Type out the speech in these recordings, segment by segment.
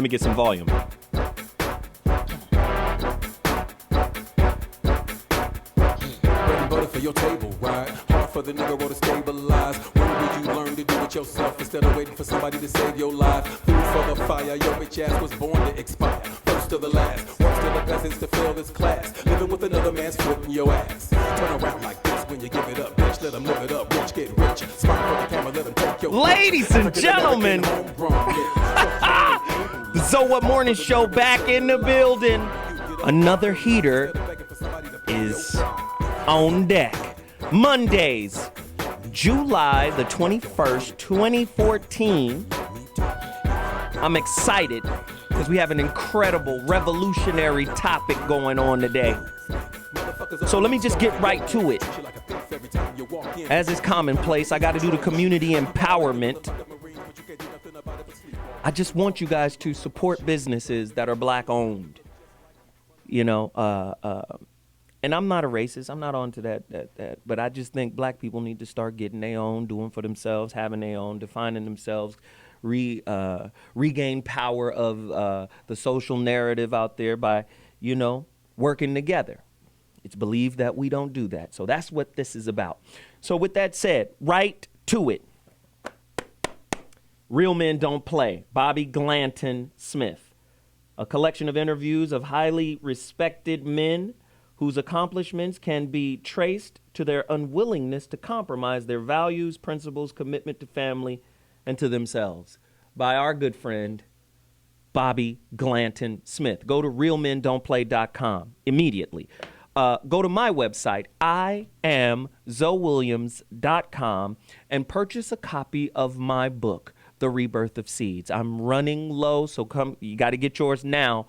Let me get some volume. For your table, right? Hard for the nigga to stabilize. When did you learn to do it yourself instead of waiting for somebody to save your life? Food for the fire, your bitch ass was born to expire. First to the last, worst to the peasants to fill this class. Living with another man's foot in your ass. Turn around like this when you give it up, bitch. Let them live it up, rich get rich. Smart for the camera, let them take your Ladies and gentlemen, the So What Morning Show back in the building. Another heater is on deck. Mondays, July the 21st, 2014. I'm excited because we have an incredible, revolutionary topic going on today. So let me just get right to it. As is commonplace, I got to do the community empowerment. I just want you guys to support businesses that are black owned. You know, and I'm not a racist. I'm not on to that. But I just think black people need to start getting their own, doing for themselves, having their own, defining themselves, regain power of the social narrative out there by, you know, working together. It's believed that we don't do that. So that's what this is about. So with that said, right to it. Real Men Don't Play, Bobby Glanton Smith. A collection of interviews of highly respected men whose accomplishments can be traced to their unwillingness to compromise their values, principles, commitment to family, and to themselves, by our good friend, Bobby Glanton Smith. Go to realmendon'tplay.com immediately. Go to my website, IamZoeWilliams.com, and purchase a copy of my book, The Rebirth of Seeds. I'm running low, so come. You got to get yours now,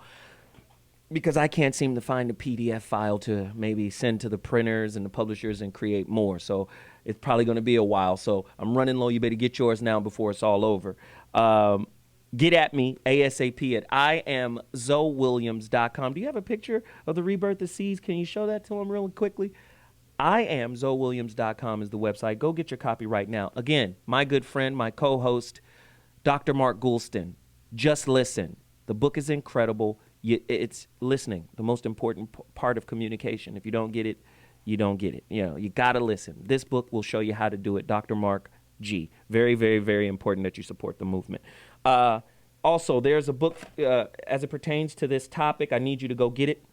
because I can't seem to find a PDF file to maybe send to the printers and the publishers and create more. So it's probably going to be a while. So I'm running low. You better get yours now before it's all over. Get at me ASAP at IamZoeWilliams.com. Do you have a picture of The Rebirth of Seeds? Can you show that to them really quickly? IamZoeWilliams.com is the website. Go get your copy right now. Again, my good friend, my co-host, Dr. Mark Goulston. Just listen. The book is incredible. It's listening, the most important part of communication. If you don't get it, you don't get it. You know, you got to listen. This book will show you how to do it. Dr. Mark G. Very, very, very important that you support the movement. Also, there's a book as it pertains to this topic. I need you to go get it.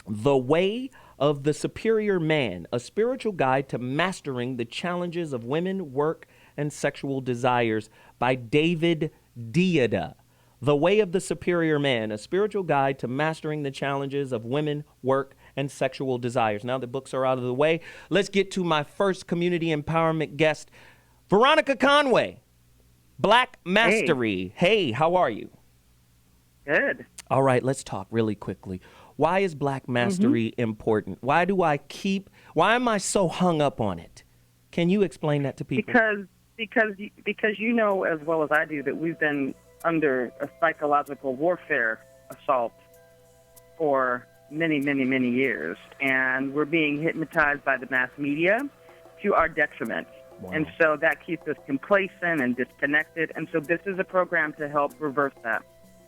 The Way of the Superior Man, a spiritual guide to mastering the challenges of women, work, and sexual desires, by David Deida. The Way of the Superior Man, a spiritual guide to mastering the challenges of women, work, and sexual desires. Now the books are out of the way, let's get to my first community empowerment guest, Veronica Conway, Black Mastery. Hey, how are you? Good. All right, let's talk really quickly. Why is Black Mastery important? Why am I so hung up on it? Can you explain that to people? Because you know as well as I do that we've been under a psychological warfare assault for many, many, many years. And we're being hypnotized by the mass media to our detriment. Wow. And so that keeps us complacent and disconnected. And so this is a program to help reverse that.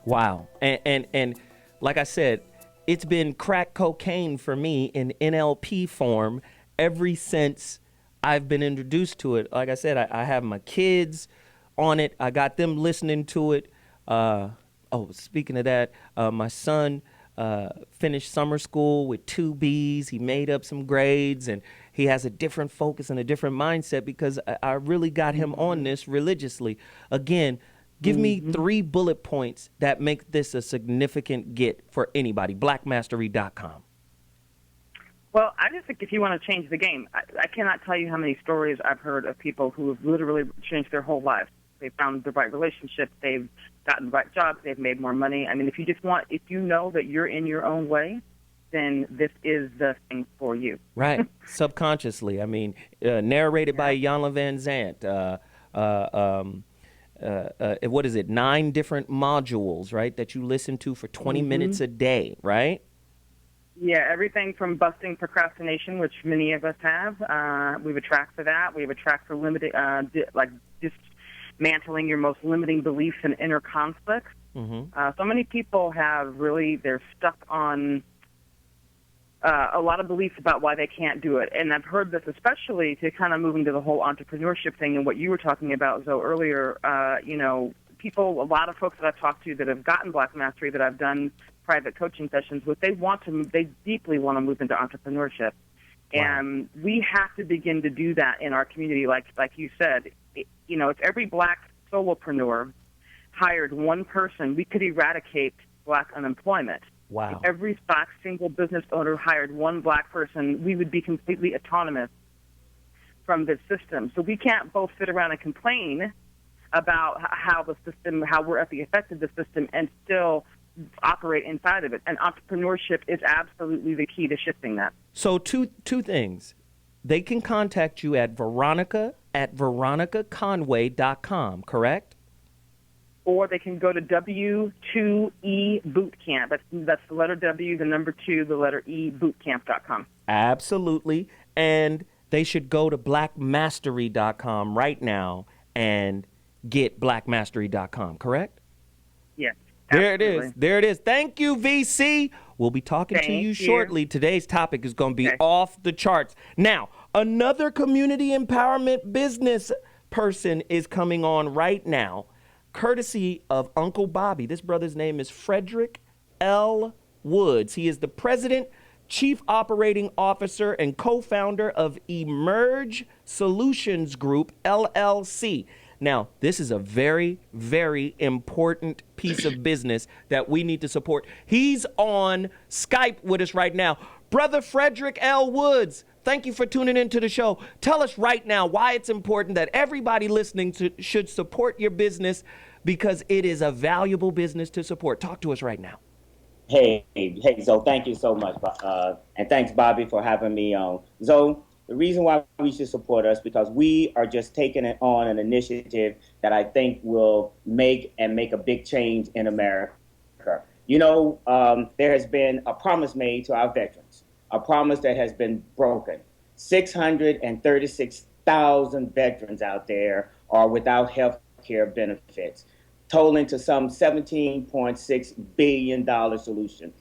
Wow. And like I said, it's been crack cocaine for me in NLP form ever since I've been introduced to it. Like I said, I have my kids on it. I got them listening to it. Speaking of that, my son finished summer school with 2 Bs. He made up some grades, and he has a different focus and a different mindset because I really got him on this religiously. Again, give me 3 bullet points that make this a significant get for anybody. Blackmastery.com. Well, I just think if you want to change the game, I cannot tell you how many stories I've heard of people who have literally changed their whole lives. They've found the right relationship, they've gotten the right jobs, they've made more money. I mean, if you know that you're in your own way, then this is the thing for you. Right. Subconsciously. I mean, narrated by Iyanla Vanzant. What is it? 9 different modules, right, that you listen to for 20 minutes a day, right? Yeah, everything from busting procrastination, which many of us have. We have a track for that. We have a track for dismantling your most limiting beliefs and inner conflicts. So many people they're stuck on a lot of beliefs about why they can't do it. And I've heard this especially to kind of move into the whole entrepreneurship thing and what you were talking about, Zoe, earlier. A lot of folks that I've talked to that have gotten Black Mastery, that I've done private coaching sessions with, they deeply want to move into entrepreneurship. Wow. And we have to begin to do that in our community. Like you said, if every Black solopreneur hired one person, we could eradicate Black unemployment. Wow. If every Black single business owner hired one Black person, we would be completely autonomous from this system. So we can't both sit around and complain about how we're at the effect of the system and still operate inside of it. And entrepreneurship is absolutely the key to shifting that. So two things. They can contact you at veronicaconway.com, correct? Or they can go to W2E Bootcamp. That's the letter W, the number 2, the letter E, bootcamp.com. Absolutely. And they should go to blackmastery.com right now and get blackmastery.com, correct? Yes. There it is. There it is. Thank you, VC. We'll be talking to you shortly. Today's topic is going to be off the charts. Now, another community empowerment business person is coming on right now, courtesy of Uncle Bobby. This brother's name is Frederick L. Woods. He is the president, chief operating officer, and co-founder of Emerge Solutions Group, LLC. Now, this is a very, very important piece of business that we need to support. He's on Skype with us right now. Brother Frederick L. Woods, thank you for tuning into the show. Tell us right now why it's important that everybody listening should support your business, because it is a valuable business to support. Talk to us right now. Hey, Zoe, thank you so much. And thanks, Bobby, for having me on. Zoe, the reason why we should support us, because we are just taking it on an initiative that I think will make a big change in America. There has been a promise made to our veterans, a promise that has been broken. 636,000 veterans out there are without health care benefits, totaling to some $17.6 billion solution.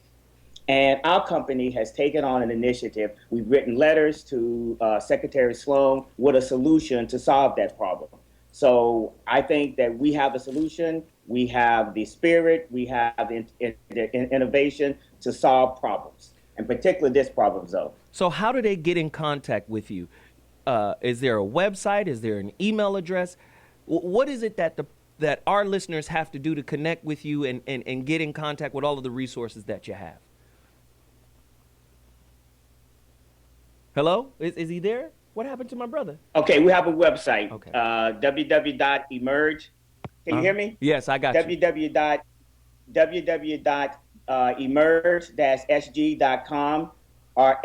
And our company has taken on an initiative. We've written letters to Secretary Sloan with a solution to solve that problem. So I think that we have a solution. We have the spirit. We have the innovation to solve problems, and particularly this problem, though. So how do they get in contact with you? Is there a website? Is there an email address? What is it that our listeners have to do to connect with you and get in contact with all of the resources that you have? Hello? Is he there? What happened to my brother? Okay, we have a website, okay. www.emerge. Can you hear me? Yes, I got you. www.emerge-sg.com or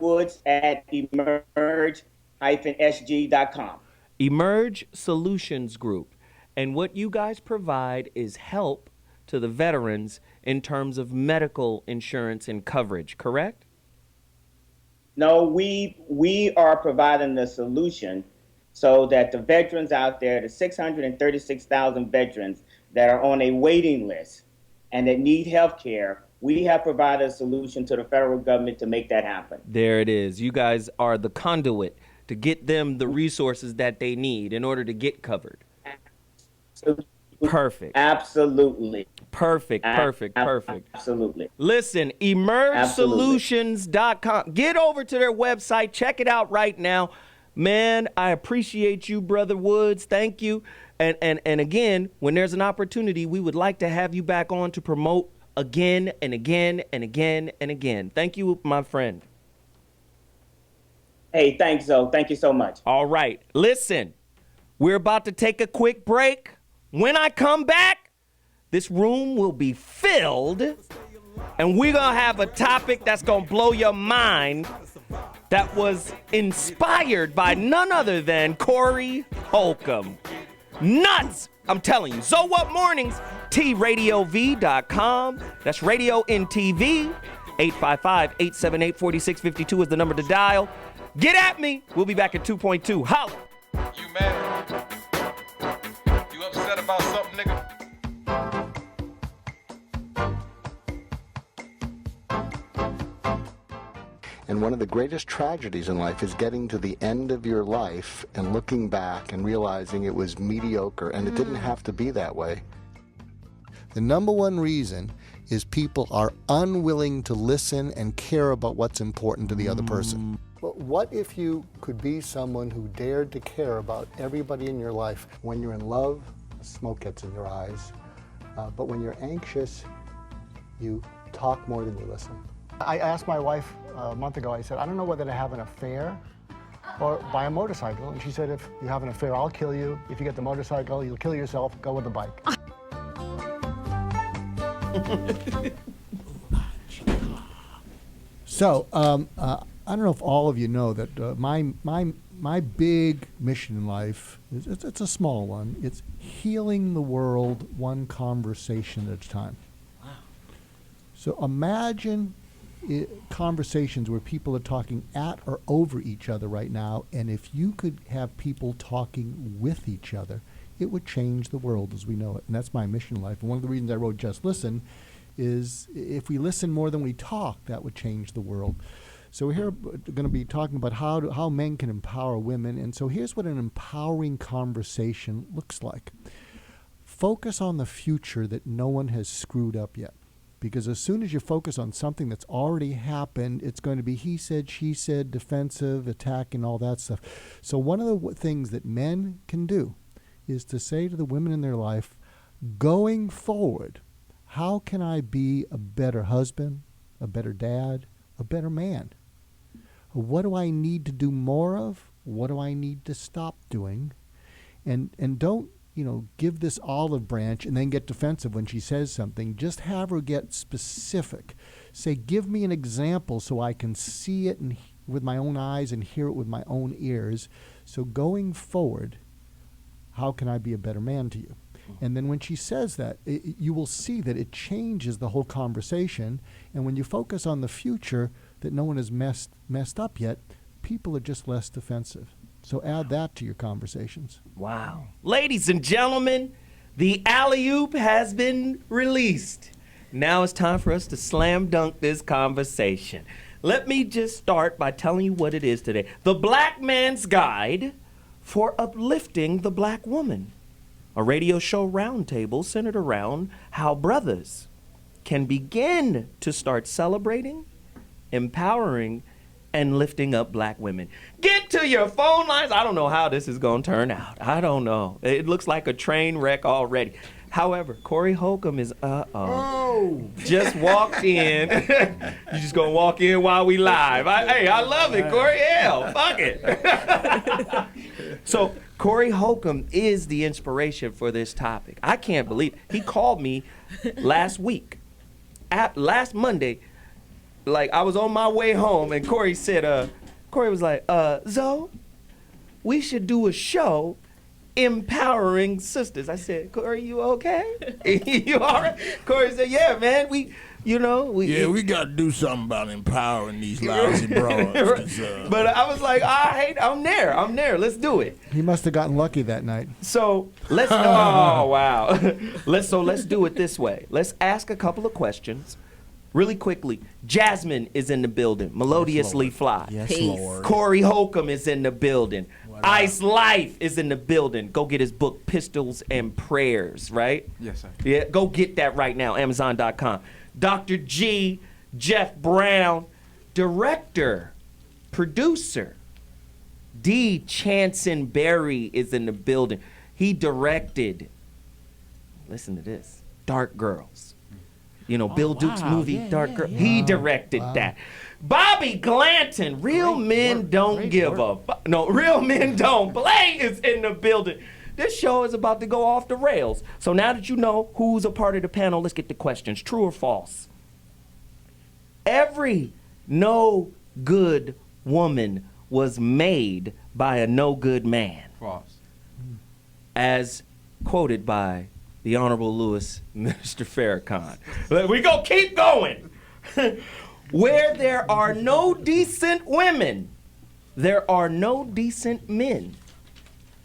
fwoods@emerge-sg.com. Emerge Solutions Group. And what you guys provide is help to the veterans in terms of medical insurance and coverage, correct? No, we are providing the solution so that the veterans out there, the 636,000 veterans that are on a waiting list and that need health care, we have provided a solution to the federal government to make that happen. There it is. You guys are the conduit to get them the resources that they need in order to get covered. Perfect. Absolutely. Perfect. Absolutely. Listen, emergesolutions.com. Get over to their website. Check it out right now. Man, I appreciate you, Brother Woods. Thank you. And again, when there's an opportunity, we would like to have you back on to promote again and again and again and again. Thank you, my friend. Hey, thanks, Zoe. Thank you so much. All right. Listen, we're about to take a quick break. When I come back, this room will be filled, and we're going to have a topic that's going to blow your mind that was inspired by none other than Corey Holcomb. Nuts! I'm telling you. So What Mornings, TRadioV.com. That's Radio NTV. 855-878-4652 is the number to dial. Get at me. We'll be back at 2.2. Holla. You mad? You upset about something, nigga? And one of the greatest tragedies in life is getting to the end of your life and looking back and realizing it was mediocre and it didn't have to be that way. The number one reason is people are unwilling to listen and care about what's important to the other person. But what if you could be someone who dared to care about everybody in your life? When you're in love, smoke gets in your eyes. But when you're anxious, you talk more than you listen. I asked my wife a month ago, I said, I don't know whether to have an affair or buy a motorcycle. And she said, if you have an affair, I'll kill you. If you get the motorcycle, you'll kill yourself, go with the bike. So, I don't know if all of you know that my big mission in life, it's a small one. It's healing the world one conversation at a time. Wow. So imagine conversations where people are talking at or over each other right now, and if you could have people talking with each other, it would change the world as we know it. And that's my mission in life. And one of the reasons I wrote Just Listen is if we listen more than we talk, that would change the world. So we're here going to be talking about how men can empower women. And so here's what an empowering conversation looks like. Focus on the future that no one has screwed up yet. Because as soon as you focus on something that's already happened, it's going to be he said, she said, defensive, attack, and all that stuff. So one of the things that men can do is to say to the women in their life, going forward, how can I be a better husband, a better dad, a better man? What do I need to do more of? What do I need to stop doing? And don't, give this olive branch and then get defensive when she says something. Just have her get specific. Say, give me an example so I can see it with my own eyes and hear it with my own ears. So going forward, how can I be a better man to you? And then when she says that, you will see that it changes the whole conversation. And when you focus on the future that no one has messed up yet, people are just less defensive. So add that to your conversations. Wow. Ladies and gentlemen, the alley-oop has been released. Now it's time for us to slam dunk this conversation. Let me just start by telling you what it is today. The Black Man's Guide for Uplifting the Black Woman. A radio show roundtable centered around how brothers can begin to start celebrating, empowering, and lifting up black women. Get to your phone lines. I don't know how this is going to turn out. I don't know. It looks like a train wreck already. However, Corey Holcomb is, just walked in. You just going to walk in while we live. I love it, Corey. Hell, fuck it. So, Corey Holcomb is the inspiration for this topic. I can't believe it. He called me last week, last Monday, like I was on my way home, and Corey said, Corey was like, Zoe, we should do a show empowering sisters. I said, Corey, you okay? You all right? Corey said, yeah, man, we got to do something about empowering these lousy broads. But I was like, I'm there. Let's do it. He must have gotten lucky that night. So let's, oh, wow. Let's do it this way. Let's ask a couple of questions. Really quickly, Jasmine is in the building. Melodiously Fly. Yes, Peace. Lord. Corey Holcomb is in the building. Ice Life is in the building. Go get his book, Pistols and Prayers, right? Yes, sir. Yeah, go get that right now, Amazon.com. Dr. G, Geoff Bronw, director, producer. D, Channsin Berry is in the building. He directed, listen to this, Dark Girls. Bill Duke's movie, Dark Girl. He directed that. Bobby Glanton, Real Men Don't Give a Fuck. No, Real Men Don't Play is in the building. This show is about to go off the rails. So now that you know who's a part of the panel, let's get the questions. True or false? Every no good woman was made by a no good man. False. As quoted by the Honorable Mr. Farrakhan. We go keep going. Where there are no decent women, there are no decent men.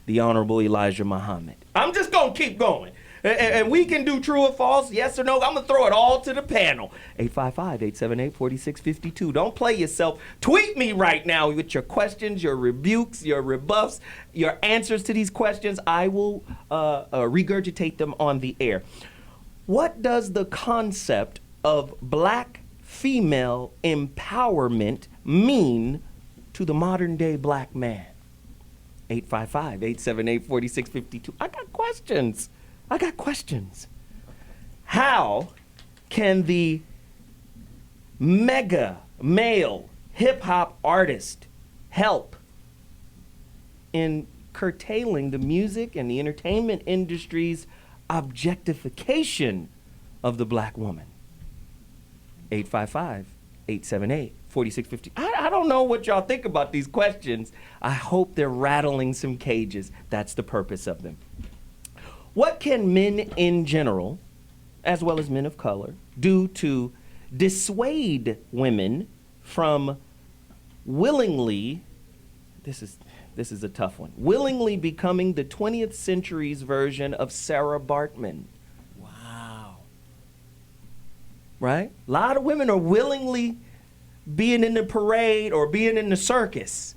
The Honorable Elijah Muhammad. I'm just going to keep going. And we can do true or false, yes or no. I'm going to throw it all to the panel. 855-878-4652. Don't play yourself. Tweet me right now with your questions, your rebukes, your rebuffs, your answers to these questions. I will regurgitate them on the air. What does the concept of black female empowerment mean to the modern day black man? 855-878-4652. I got questions. How can the mega male hip hop artist help in curtailing the music and the entertainment industry's objectification of the black woman? 855-878-4650. I don't know what y'all think about these questions. I hope they're rattling some cages. That's the purpose of them. What can men in general, as well as men of color, do to dissuade women from willingly, this is a tough one, willingly becoming the 20th century's version of Sarah Bartman? Wow. Right? A lot of women are willingly being in the parade or being in the circus.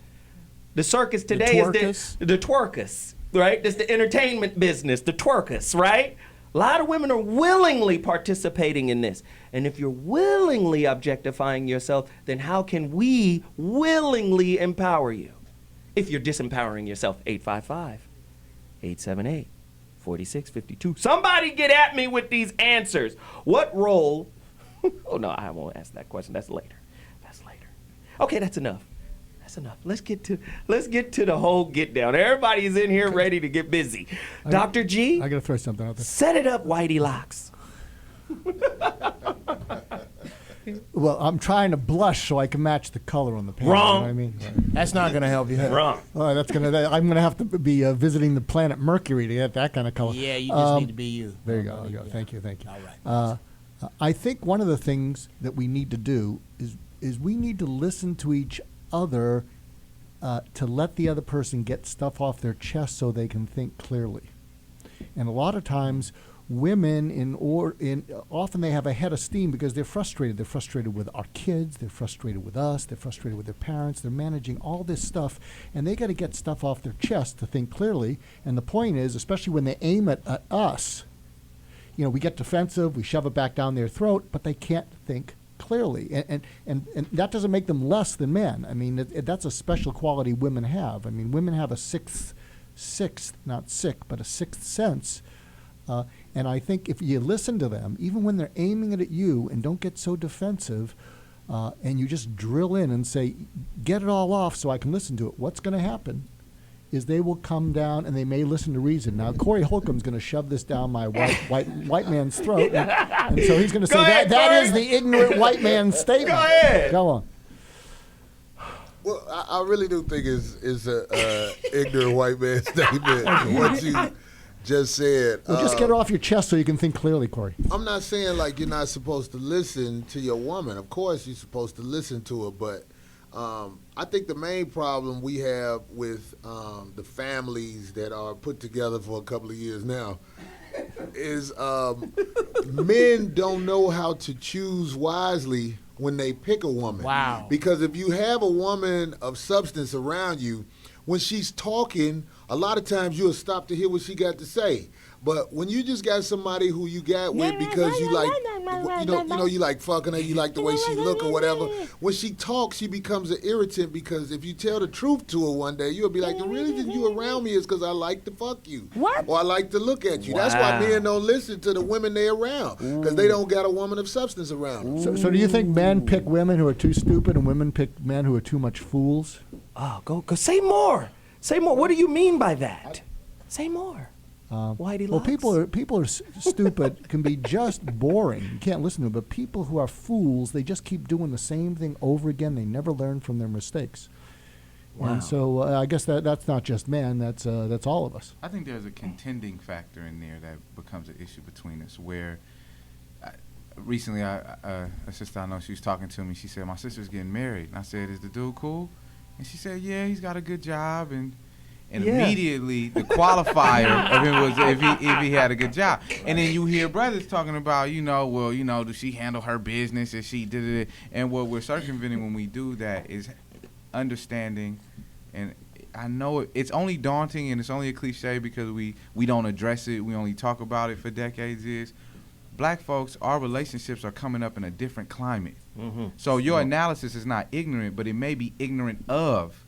The circus today is the twerkus, right? That's the entertainment business, the twerkus, right? A lot of women are willingly participating in this. And if you're willingly objectifying yourself, then how can we willingly empower you? If you're disempowering yourself, 855-878-4652. Somebody get at me with these answers. What role? Oh, no, I won't ask that question. That's later. Okay, that's enough. Let's get to the whole get down. Everybody's in here ready to get busy. Dr. G, I got to throw something out there. Set it up, Whitey Locks. Well, I'm trying to blush so I can match the color on the paint. Wrong. You know what I mean? That's not going to help you. Wrong. I'm gonna have to be visiting the planet Mercury to get that kind of color. Yeah, you just need to be you. There you go. Thank you. All right. I think one of the things that we need to do is we need to listen to each other to let the other person get stuff off their chest so they can think clearly. And a lot of times, women often they have a head of steam because they're frustrated. They're frustrated with our kids. They're frustrated with us. They're frustrated with their parents. They're managing all this stuff, and they got to get stuff off their chest to think clearly. And the point is, especially when they aim it at us, we get defensive. We shove it back down their throat, but they can't think clearly, and that doesn't make them less than men. I mean, that's a special quality women have. I mean, women have a sixth, not sick, but a sixth sense. And I think if you listen to them, even when they're aiming it at you, and don't get so defensive, and you just drill in and say, get it all off so I can listen to it, what's going to happen is they will come down and they may listen to reason. Now, Corey Holcomb's going to shove this down my white man's throat, and so he's going to say that is the ignorant white man's statement. Go ahead. Go on. Well, I really do think it's a ignorant white man statement. What you just said. Well, just get it off your chest so you can think clearly, Corey. I'm not saying like you're not supposed to listen to your woman. Of course, you're supposed to listen to her, but I think the main problem we have with the families that are put together for a couple of years now is men don't know how to choose wisely when they pick a woman. Wow. Because if you have a woman of substance around you, when she's talking, a lot of times you'll stop to hear what she got to say. But when you just got somebody who you got with because you like, you like fucking her, you like the way she look or whatever. When she talks, she becomes an irritant because if you tell the truth to her one day, you'll be like, the reason you around me is because I like to fuck you. What? Or I like to look at you. Wow. That's why men don't listen to the women they around because they don't got a woman of substance around them. So do you think men pick women who are too stupid and women pick men who are too much fools? Oh, go say more. Say more. What do you mean by that? Say more. Whitey Well, Locks. people are stupid can be just boring. You can't listen to them. But people who are fools, they just keep doing the same thing over again. They never learn from their mistakes. Wow. And so I guess that's not just men. That's all of us. I think there's a contending factor in there that becomes an issue between us where recently a sister I know, she was talking to me. She said, my sister's getting married. And I said, is the dude cool? And she said, yeah, he's got a good job. And And Yeah. immediately the qualifier of him was if he had a good job. And then you hear brothers talking about, does she handle her business? Is she did it? And what we're circumventing when we do that is understanding. And I know it's only daunting and it's only a cliche because we don't address it. We only talk about it for decades. Is black folks, our relationships are coming up in a different climate. Mm-hmm. So your analysis is not ignorant, but it may be ignorant of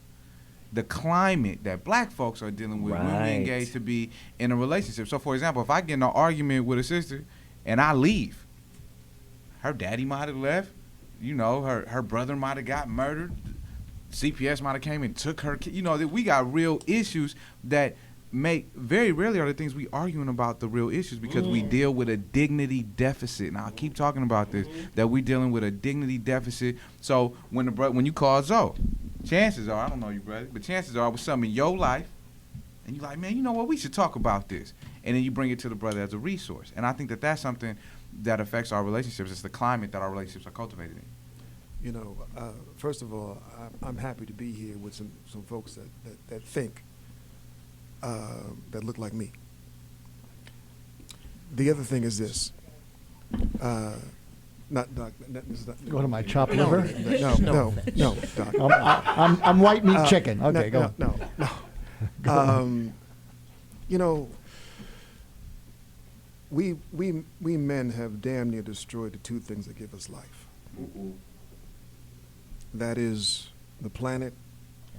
the climate that black folks are dealing with when we engage to be in a relationship. So, for example, if I get in an argument with a sister and I leave, her daddy might have left, her brother might have got murdered, CPS might have came and took her kid. That we got real issues that very rarely are the things we arguing about the real issues because we deal with a dignity deficit. And I'll keep talking about this, that we're dealing with a dignity deficit. So when you call Zoe, chances are, I don't know you, brother, but chances are it was something in your life, and you're like, man, you know what, we should talk about this. And then you bring it to the brother as a resource. And I think that that's something that affects our relationships. It's the climate that our relationships are cultivated in. First of all, I'm happy to be here with some folks that think, that look like me. The other thing is this. Not Doc. Go to my chopped liver? No, Doc. I'm white meat chicken. Okay, go. No. We men have damn near destroyed the two things that give us life. That is the planet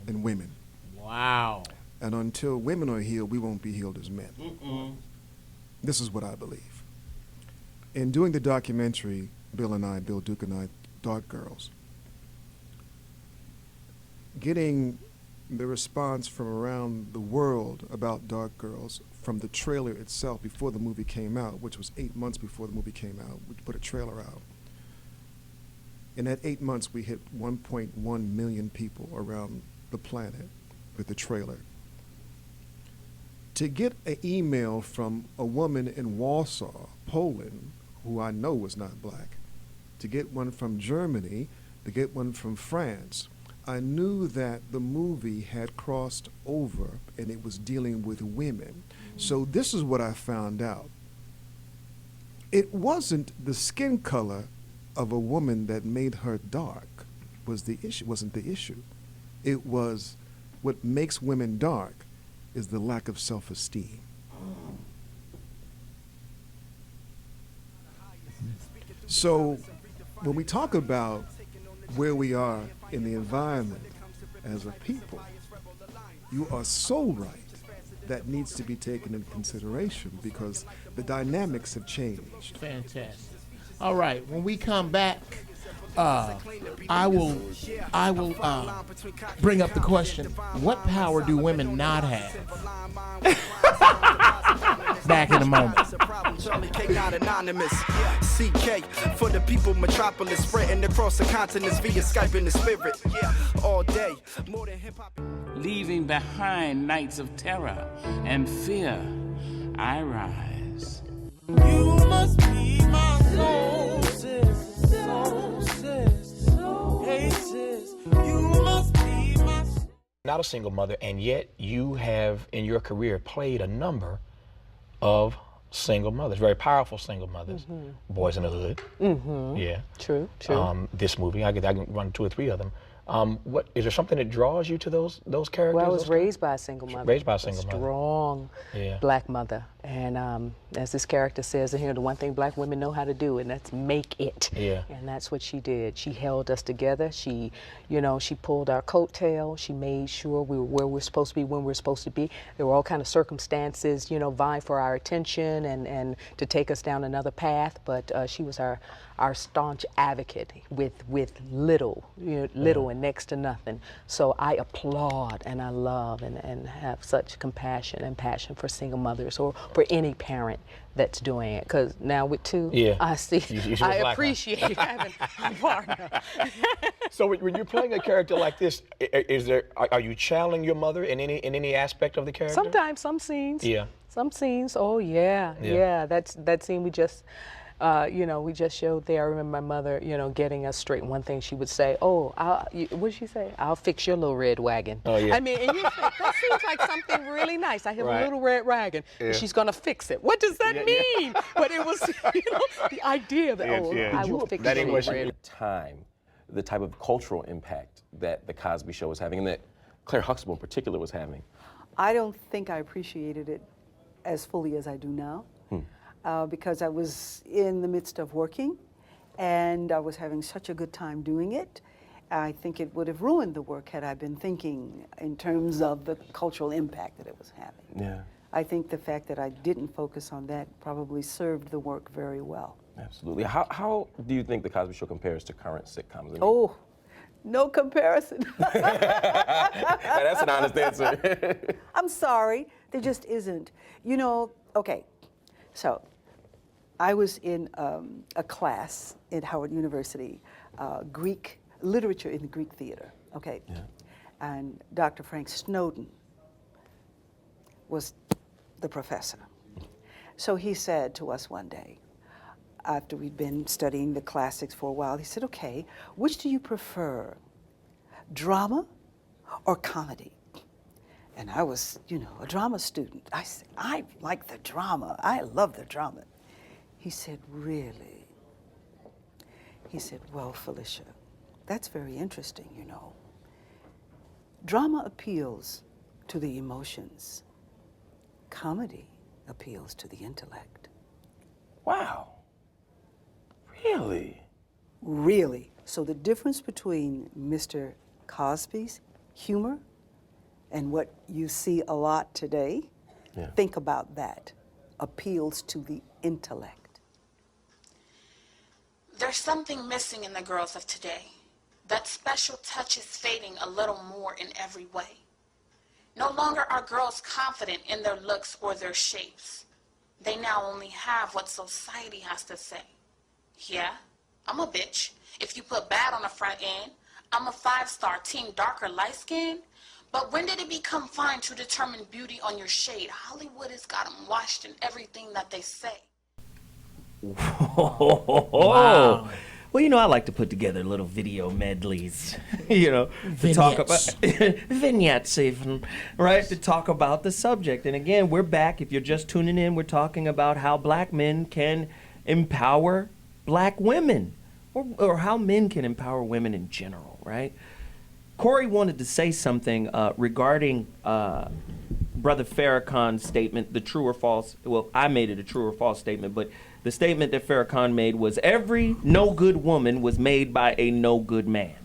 and women. Wow. And until women are healed, we won't be healed as men. This is what I believe. In doing the documentary, Bill Duke and I, Dark Girls, getting the response from around the world about Dark Girls from the trailer itself before the movie came out, which was 8 months before the movie came out, we put a trailer out. In that 8 months, we hit 1.1 million people around the planet with the trailer. To get an email from a woman in Warsaw, Poland, who I know was not black, to get one from Germany, to get one from France, I knew that the movie had crossed over and it was dealing with women. So this is what I found out. It wasn't the skin color of a woman that made her dark wasn't the issue. It was what makes women dark is the lack of self-esteem. So when we talk about where we are in the environment as a people, you are so right. That needs to be taken into consideration because the dynamics have changed. Fantastic. All right, when we come back, I will bring up the question: what power do women not have? Back in a moment. CK for the people metropolis, spreading across the continents via Skype in the spirit. All day, more than hip hop. Leaving behind nights of terror and fear, I rise. You must be my soul, sis, soul, sis, soul, hey, sis. You must be my soul. Not a single mother, and yet you have, in your career, played a number of single mothers, very powerful single mothers, Boys in the Hood. Yeah. True. This movie, I can run 2 or 3 of them. What is there something that draws you to those characters? Well, I was raised by a single mother. Raised by a single mother. Strong black mother. And as this character says in here, the one thing black women know how to do, and that's make it. Yeah. And that's what she did. She held us together. She, she pulled our coattail. She made sure we were where we're supposed to be when we're supposed to be. There were all kind of circumstances, vying for our attention and to take us down another path. But she was our staunch advocate with little, and next to nothing. So I applaud and I love and have such compassion and passion for single mothers or for any parent that's doing it. Because now with 2, I see, I appreciate having a partner. So when you're playing a character like this, are you channeling your mother in any aspect of the character? Sometimes, some scenes. Yeah. Some scenes. Oh yeah. That scene we just You know, we just showed there. I remember my mother, you know, getting us straight. One thing she would say, "Oh, what did she say? I'll fix your little red wagon." Oh yeah. I mean, and you think that seems like something really nice. I have Right. a little red wagon, and she's gonna fix it. What does that mean? But it was, you know, the idea that I will fix your little red. Time, the type of cultural impact that the Cosby Show was having, and that Claire Huxtable in particular was having. I don't think I appreciated it as fully as I do now. Because I was in the midst of working and I was having such a good time doing it. I think it would have ruined the work had I been thinking in terms of the cultural impact that it was having. Yeah. I think the fact that I didn't focus on that probably served the work very well. Absolutely. How do you think the Cosby Show compares to current sitcoms? I mean, Oh, no comparison. that's an honest answer. I'm sorry, there just isn't. You know, okay, so I was in a class at Howard University, Greek literature in the Greek theater, okay? Yeah. And Dr. Frank Snowden was the professor. So he said to us one day, after we'd been studying the classics for a while, he said, okay, which do you prefer, drama or comedy? And I was, you know, a drama student. I said, I like the drama. I love the drama. He said, really? He said, well, Felicia, that's very interesting, you know. Drama appeals to the emotions. Comedy appeals to the intellect. Wow. Really? Really. So the difference between Mr. Cosby's humor and what you see a lot today, think about that, appeals to the intellect. There's something missing in the girls of today. That special touch is fading a little more in every way. No longer are girls confident in their looks or their shapes. They now only have what society has to say. Yeah, I'm a bitch. If you put bad on the front end, I'm a 5-star, team darker, light skin. But when did it become fine to determine beauty on your shade? Hollywood has got them washed in everything that they say. Wow. Well, you know, I like to put together little video medleys, you know, to talk about vignettes even, right? To talk about the subject. And again, we're back. If you're just tuning in, we're talking about how black men can empower black women, or how men can empower women in general, right? Corey wanted to say something regarding Brother Farrakhan's statement, the true or false. Well, I made it a true or false statement, but the statement that Farrakhan made was every no good woman was made by a no good man.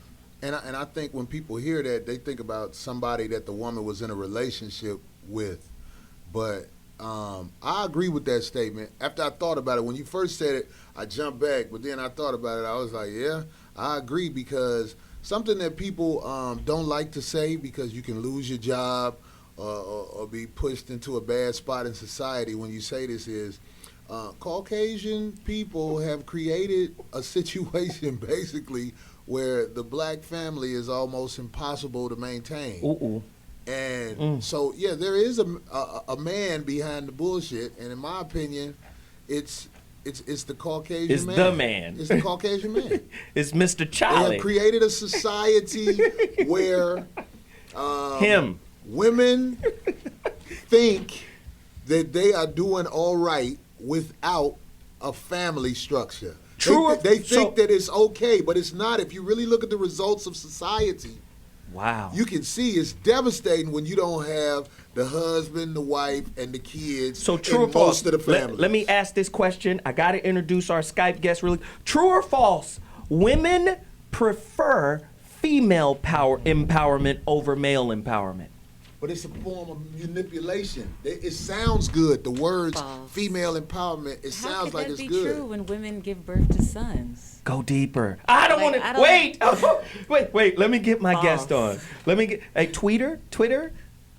And I think when people hear that, they think about somebody that the woman was in a relationship with. But I agree with that statement. After I thought about it, when you first said it, I jumped back. But then I thought about it. I was like, yeah, I agree, because something that people don't like to say because you can lose your job or be pushed into a bad spot in society when you say this is, Caucasian people have created a situation basically where the black family is almost impossible to maintain. And so, yeah, there is a man behind the bullshit, and in my opinion, it's the Caucasian man. It's the man. It's the Caucasian man. It's Mr. Charlie. They have created a society where women think that they are doing all right without a family structure. True. They think that it's okay, but it's not. If you really look at the results of society, wow, you can see it's devastating when you don't have the husband, the wife, and the kids. So true or in false? Most of the family. Let me ask this question. I got to introduce our Skype guest really. True or false? Women prefer female power empowerment over male empowerment. But it's a form of manipulation. It sounds good. The words female empowerment, it sounds like it's good. How could that be true when women give birth to sons? Go deeper. I don't want to. Wait. Wait. Let me get my guest on. Let me get. Hey, Twitter,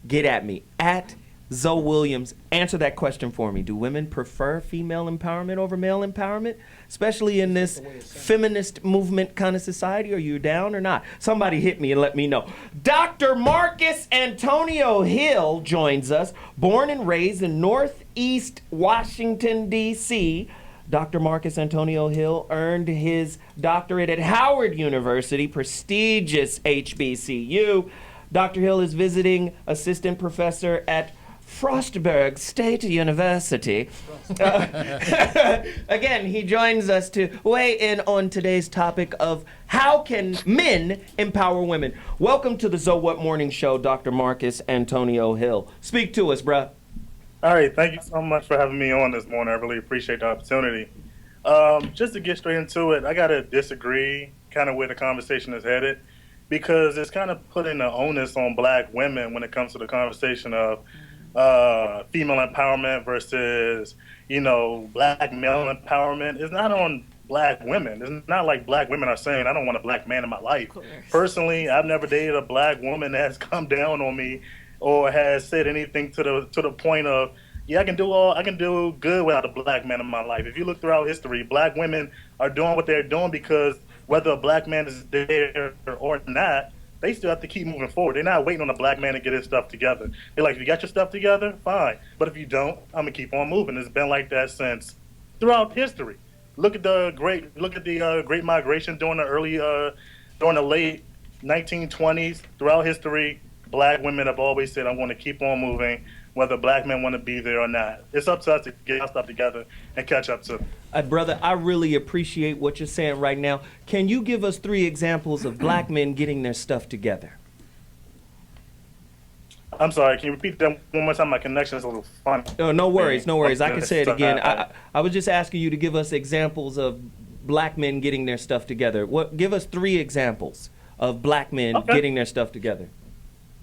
get at me. At Zoe Williams. Answer that question for me. Do women prefer female empowerment over male empowerment? Especially in this feminist movement kind of society. Are you down or not? Somebody hit me and let me know. Dr. Marcus Antonio Hill joins us. Born and raised in Northeast Washington, D.C., Dr. Marcus Antonio Hill earned his doctorate at Howard University, prestigious HBCU. Dr. Hill is visiting assistant professor at Frostburg State University. Again, he joins us to weigh in on today's topic of how can men empower women. Welcome to the So What Morning Show, Dr. Marcus Antonio Hill. Speak to us, bruh. All right, thank you so much for having me on this morning. I really appreciate the opportunity. Just to get straight into it, I got to disagree kind of where the conversation is headed, because it's kind of putting the onus on black women when it comes to the conversation of female empowerment versus, black male empowerment. It's not on black women. It's not like black women are saying, I don't want a black man in my life. Personally, I've never dated a black woman that has come down on me or has said anything to the point of, yeah, I can do good without a black man in my life. If you look throughout history, black women are doing what they're doing because whether a black man is there or not, they still have to keep moving forward. They're not waiting on a black man to get his stuff together. They're like, if you got your stuff together, fine. But if you don't, I'm gonna keep on moving. It's been like that since throughout history. Look at the Great Migration during the late 1920s. Throughout history, black women have always said, I want to keep on moving, whether black men want to be there or not. It's up to us to get our stuff together and catch up to. Brother, I really appreciate what you're saying right now. Can you give us 3 examples of black men getting their stuff together? I'm sorry, can you repeat that one more time? My connection is a little funny. No worries. I can say it again. I was just asking you to give us examples of black men getting their stuff together. Give us 3 examples of black men getting their stuff together.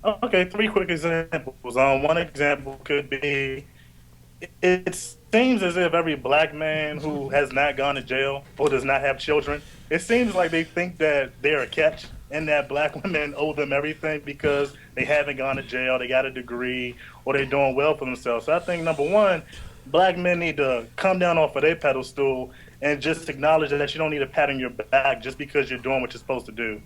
Okay, 3 quick examples. One example could be, it seems as if every black man who has not gone to jail or does not have children, it seems like they think that they're a catch and that black women owe them everything because they haven't gone to jail, they got a degree, or they're doing well for themselves. So I think, number one, black men need to come down off of their pedestal and just acknowledge that you don't need a pat on your back just because you're doing what you're supposed to do.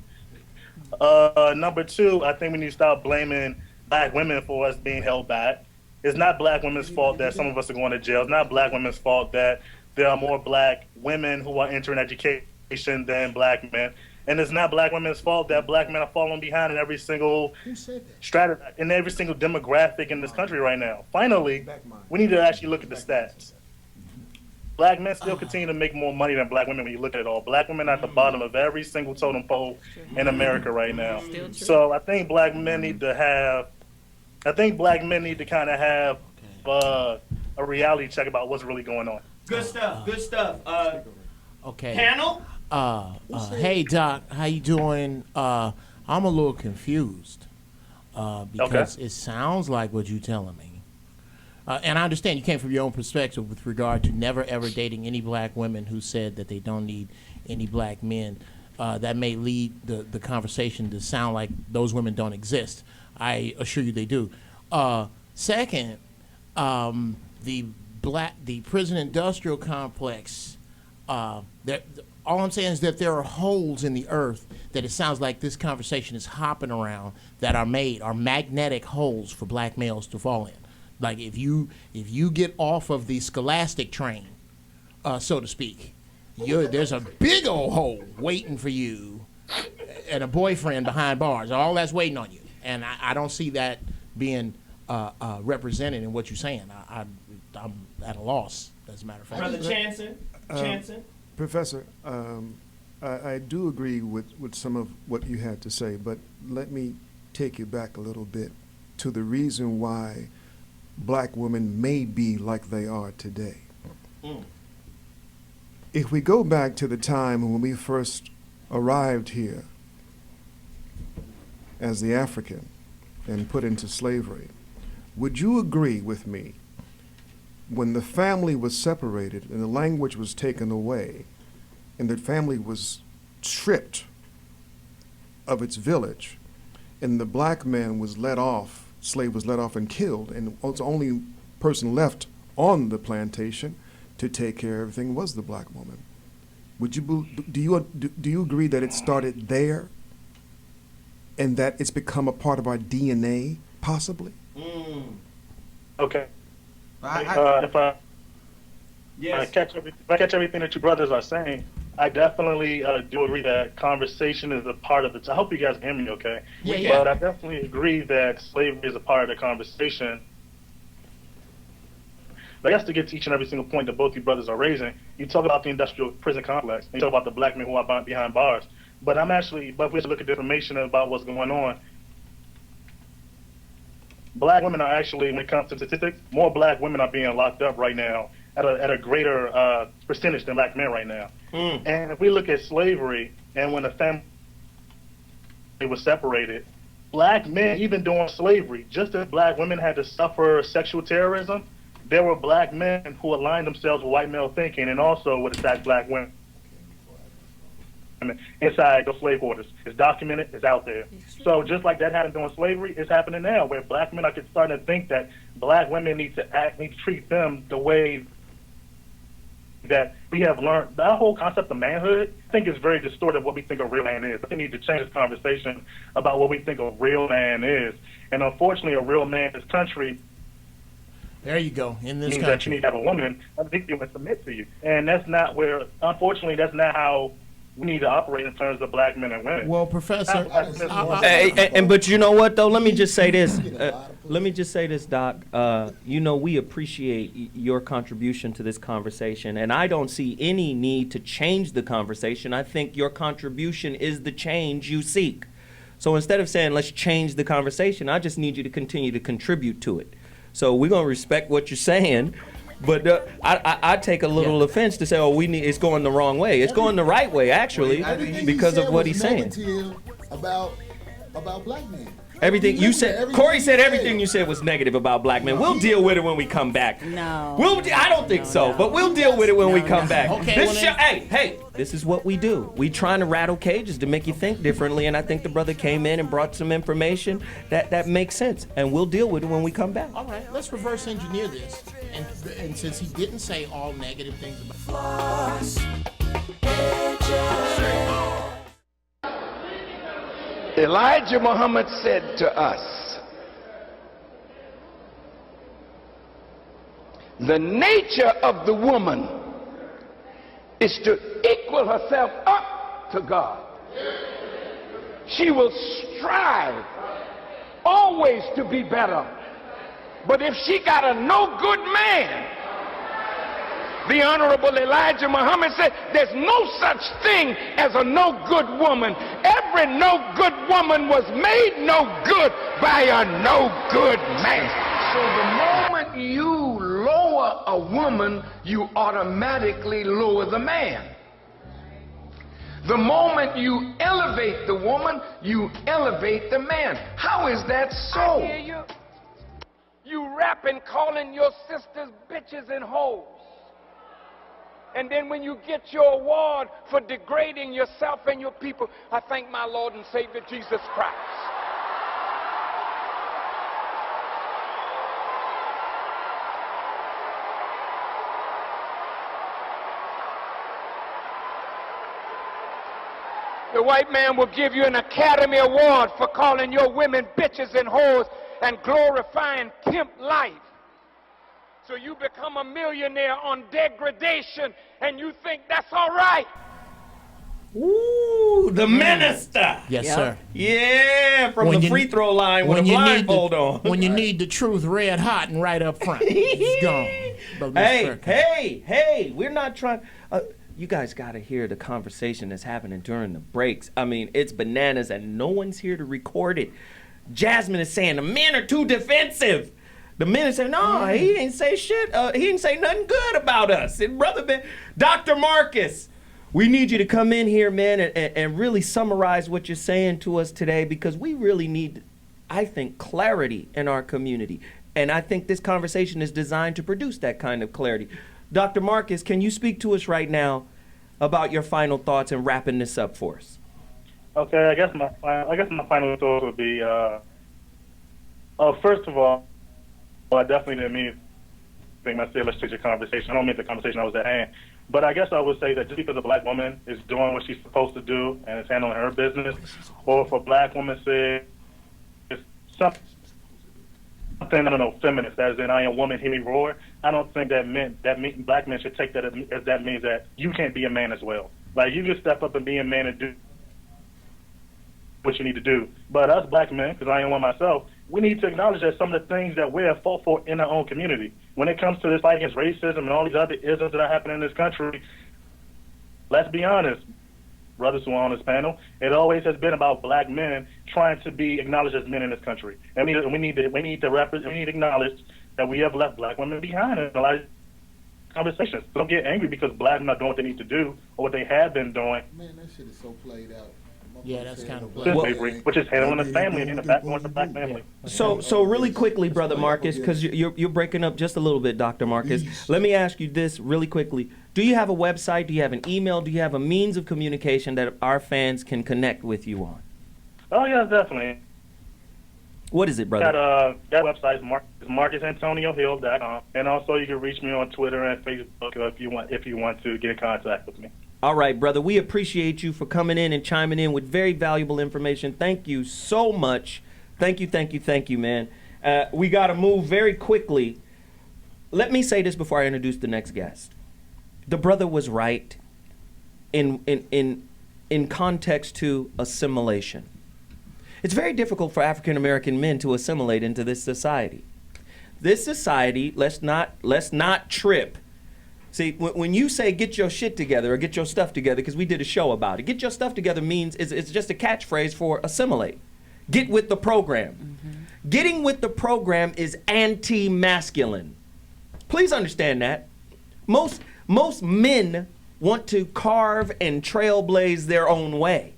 Number 2, I think we need to stop blaming black women for us being held back. It's not black women's fault that some of us are going to jail. It's not black women's fault that there are more black women who are entering education than black men. And it's not black women's fault that black men are falling behind in every single in every single demographic in this country right now. Finally, we need to actually look at the stats. Black men still continue to make more money than black women when you look at it all. Black women are at the bottom of every single totem pole in America right now. So I think black men need to kind of have a reality check about what's really going on. Good stuff. Okay. Panel? Hey, Doc, how you doing? I'm a little confused because it sounds like what you're telling me. And I understand you came from your own perspective with regard to never, ever dating any black women who said that they don't need any black men. That may lead the conversation to sound like those women don't exist. I assure you they do. Second, the prison industrial complex, all I'm saying is that there are holes in the earth that it sounds like this conversation is hopping around that are magnetic holes for black males to fall in. Like if you get off of the scholastic train, so to speak, there's a big old hole waiting for you and a boyfriend behind bars. All that's waiting on you. And I don't see that being represented in what you're saying. I'm at a loss, as a matter of fact. Brother Channsin? Professor, I do agree with some of what you had to say, but let me take you back a little bit to the reason why black women may be like they are today. If we go back to the time when we first arrived here as the African and put into slavery, would you agree with me when the family was separated and the language was taken away and the family was stripped of its village and the black man was let off, slave was let off and killed, and the only person left on the plantation to take care of everything was the black woman? Would you do you agree that it started there and that it's become a part of our DNA, possibly? Okay. If I catch everything that you brothers are saying, I definitely do agree that conversation is a part of it. I hope you guys can hear me okay. Yeah. But I definitely agree that slavery is a part of the conversation. But I guess to get to each and every single point that both you brothers are raising, you talk about the industrial prison complex, and you talk about the black men who are behind bars. But if we look at the information about what's going on, black women are actually, when it comes to statistics, more black women are being locked up right now at a greater percentage than black men right now. And if we look at slavery, and when the family was separated, black men, even during slavery, just as black women had to suffer sexual terrorism, there were black men who aligned themselves with white male thinking and also would attack black women inside the slave quarters. It's documented, it's out there. So just like that happened during slavery, it's happening now, where black men are starting to think that black women need to treat them the way that we have learned. That whole concept of manhood, I think, is very distorted what we think a real man is. I think we need to change this conversation about what we think a real man is. And unfortunately, a real man in this country, there you go, in this means country, that you need to have a woman underneath you and submit to you. And that's not where, unfortunately, that's not how we need to operate in terms of black men and women. Well, Professor, but you know what though? Let me just say this. Doc. We appreciate your contribution to this conversation, and I don't see any need to change the conversation. I think your contribution is the change you seek. So instead of saying let's change the conversation, I just need you to continue to contribute to it. So we're gonna respect what you're saying. But I take a little offense to say, it's going the wrong way. It's going the right way, actually, because of what he's saying. About black men. Everything you said, Corey said everything you said was negative about black men. We'll deal with it when we come back. No. I don't think so, but we'll deal with it when we come back. Okay, hey, this is what we do. We trying to rattle cages to make you think differently, and I think the brother came in and brought some information that makes sense, and we'll deal with it when we come back. All right, let's reverse engineer this. And since he didn't say all negative things about Elijah Muhammad said to us, the nature of the woman is to equal herself up to God. She will strive always to be better. But if she got a no good man, the Honorable Elijah Muhammad said, there's no such thing as a no good woman. Every no good woman was made no good by a no good man. So the moment you lower a woman, you automatically lower the man. The moment you elevate the woman, you elevate the man. How is that so? I hear you. You rapping, calling your sisters bitches and hoes. And then when you get your award for degrading yourself and your people, I thank my Lord and Savior Jesus Christ. The white man will give you an Academy Award for calling your women bitches and whores and glorifying pimp life. So you become a millionaire on degradation and you think that's all right. Ooh, the minister. Yes, sir. Yeah, from the free throw line with a blindfold on. When you need the truth red hot and right up front. It's gone. Hey, we're not trying. You guys got to hear the conversation that's happening during the breaks. I mean, it's bananas and no one's here to record it. Jasmine is saying the men are too defensive. The men say, no, he didn't say shit. He didn't say nothing good about us. And brother, man, Dr. Marcus, we need you to come in here, man, and really summarize what you're saying to us today, because we really need, I think, clarity in our community. And I think this conversation is designed to produce that kind of clarity. Dr. Marcus, can you speak to us right now about your final thoughts and wrapping this up for us? Okay, I guess my final thoughts would be, first of all, I definitely didn't mean let's change the conversation. I don't mean the conversation that was at hand. But I guess I would say that just because a black woman is doing what she's supposed to do and is handling her business, or if a black woman says something I'm saying, I don't know, feminist, as in I am woman, hear me roar. I don't think that black men should take that as that means that you can't be a man as well. Like, you just step up and be a man and do what you need to do. But us black men, because I am one myself, we need to acknowledge that some of the things that we're at fault for in our own community. When it comes to this fight against racism and all these other isms that are happening in this country, let's be honest, brothers who are on this panel, it always has been about black men trying to be acknowledged as men in this country. And we need to acknowledge that we have left black women behind in a lot of conversations. Don't get angry because black men are doing what they need to do or what they have been doing. Man, that shit is so played out. Yeah, that's kind of slavery, which is handling the family and the backbone of the black family. So really quickly, Brother Marcus, because you're breaking up just a little bit, Dr. Marcus. Let me ask you this really quickly. Do you have a website? Do you have an email? Do you have a means of communication that our fans can connect with you on? Oh, yeah, definitely. What is it, brother? That website is MarcusAntonioHill.com. And also you can reach me on Twitter and Facebook if you want to get in contact with me. All right, brother. We appreciate you for coming in and chiming in with very valuable information. Thank you so much. Thank you, man. We got to move very quickly. Let me say this before I introduce the next guest. The brother was right in context to assimilation. It's very difficult for African American men to assimilate into this society. This society, let's not trip. See, when you say get your shit together or get your stuff together, because we did a show about it, get your stuff together means it's just a catchphrase for assimilate. Get with the program. Mm-hmm. Getting with the program is anti-masculine. Please understand that. Most men want to carve and trailblaze their own way.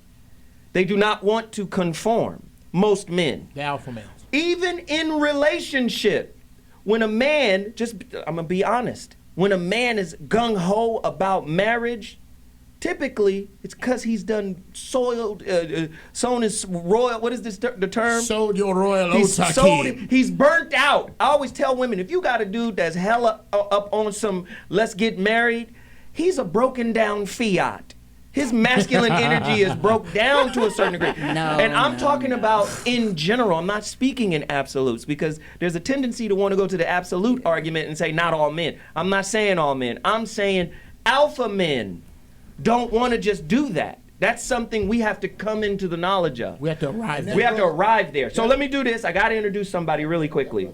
They do not want to conform. Most men. The alpha males. Even in relationship, when a man, I'm gonna be honest, when a man is gung-ho about marriage, typically it's because he's done sown his royal, what is this the term? Sowed your royal oats. He's burnt out. I always tell women, if you got a dude that's hella up on some let's get married, he's a broken down Fiat. His masculine energy is broke down to a certain degree. And I'm talking about in general. I'm not speaking in absolutes because there's a tendency to want to go to the absolute argument and say not all men. I'm not saying all men. I'm saying alpha men don't want to just do that. That's something we have to come into the knowledge of. We have to arrive there. We have to arrive there. So let me do this. I got to introduce somebody really quickly.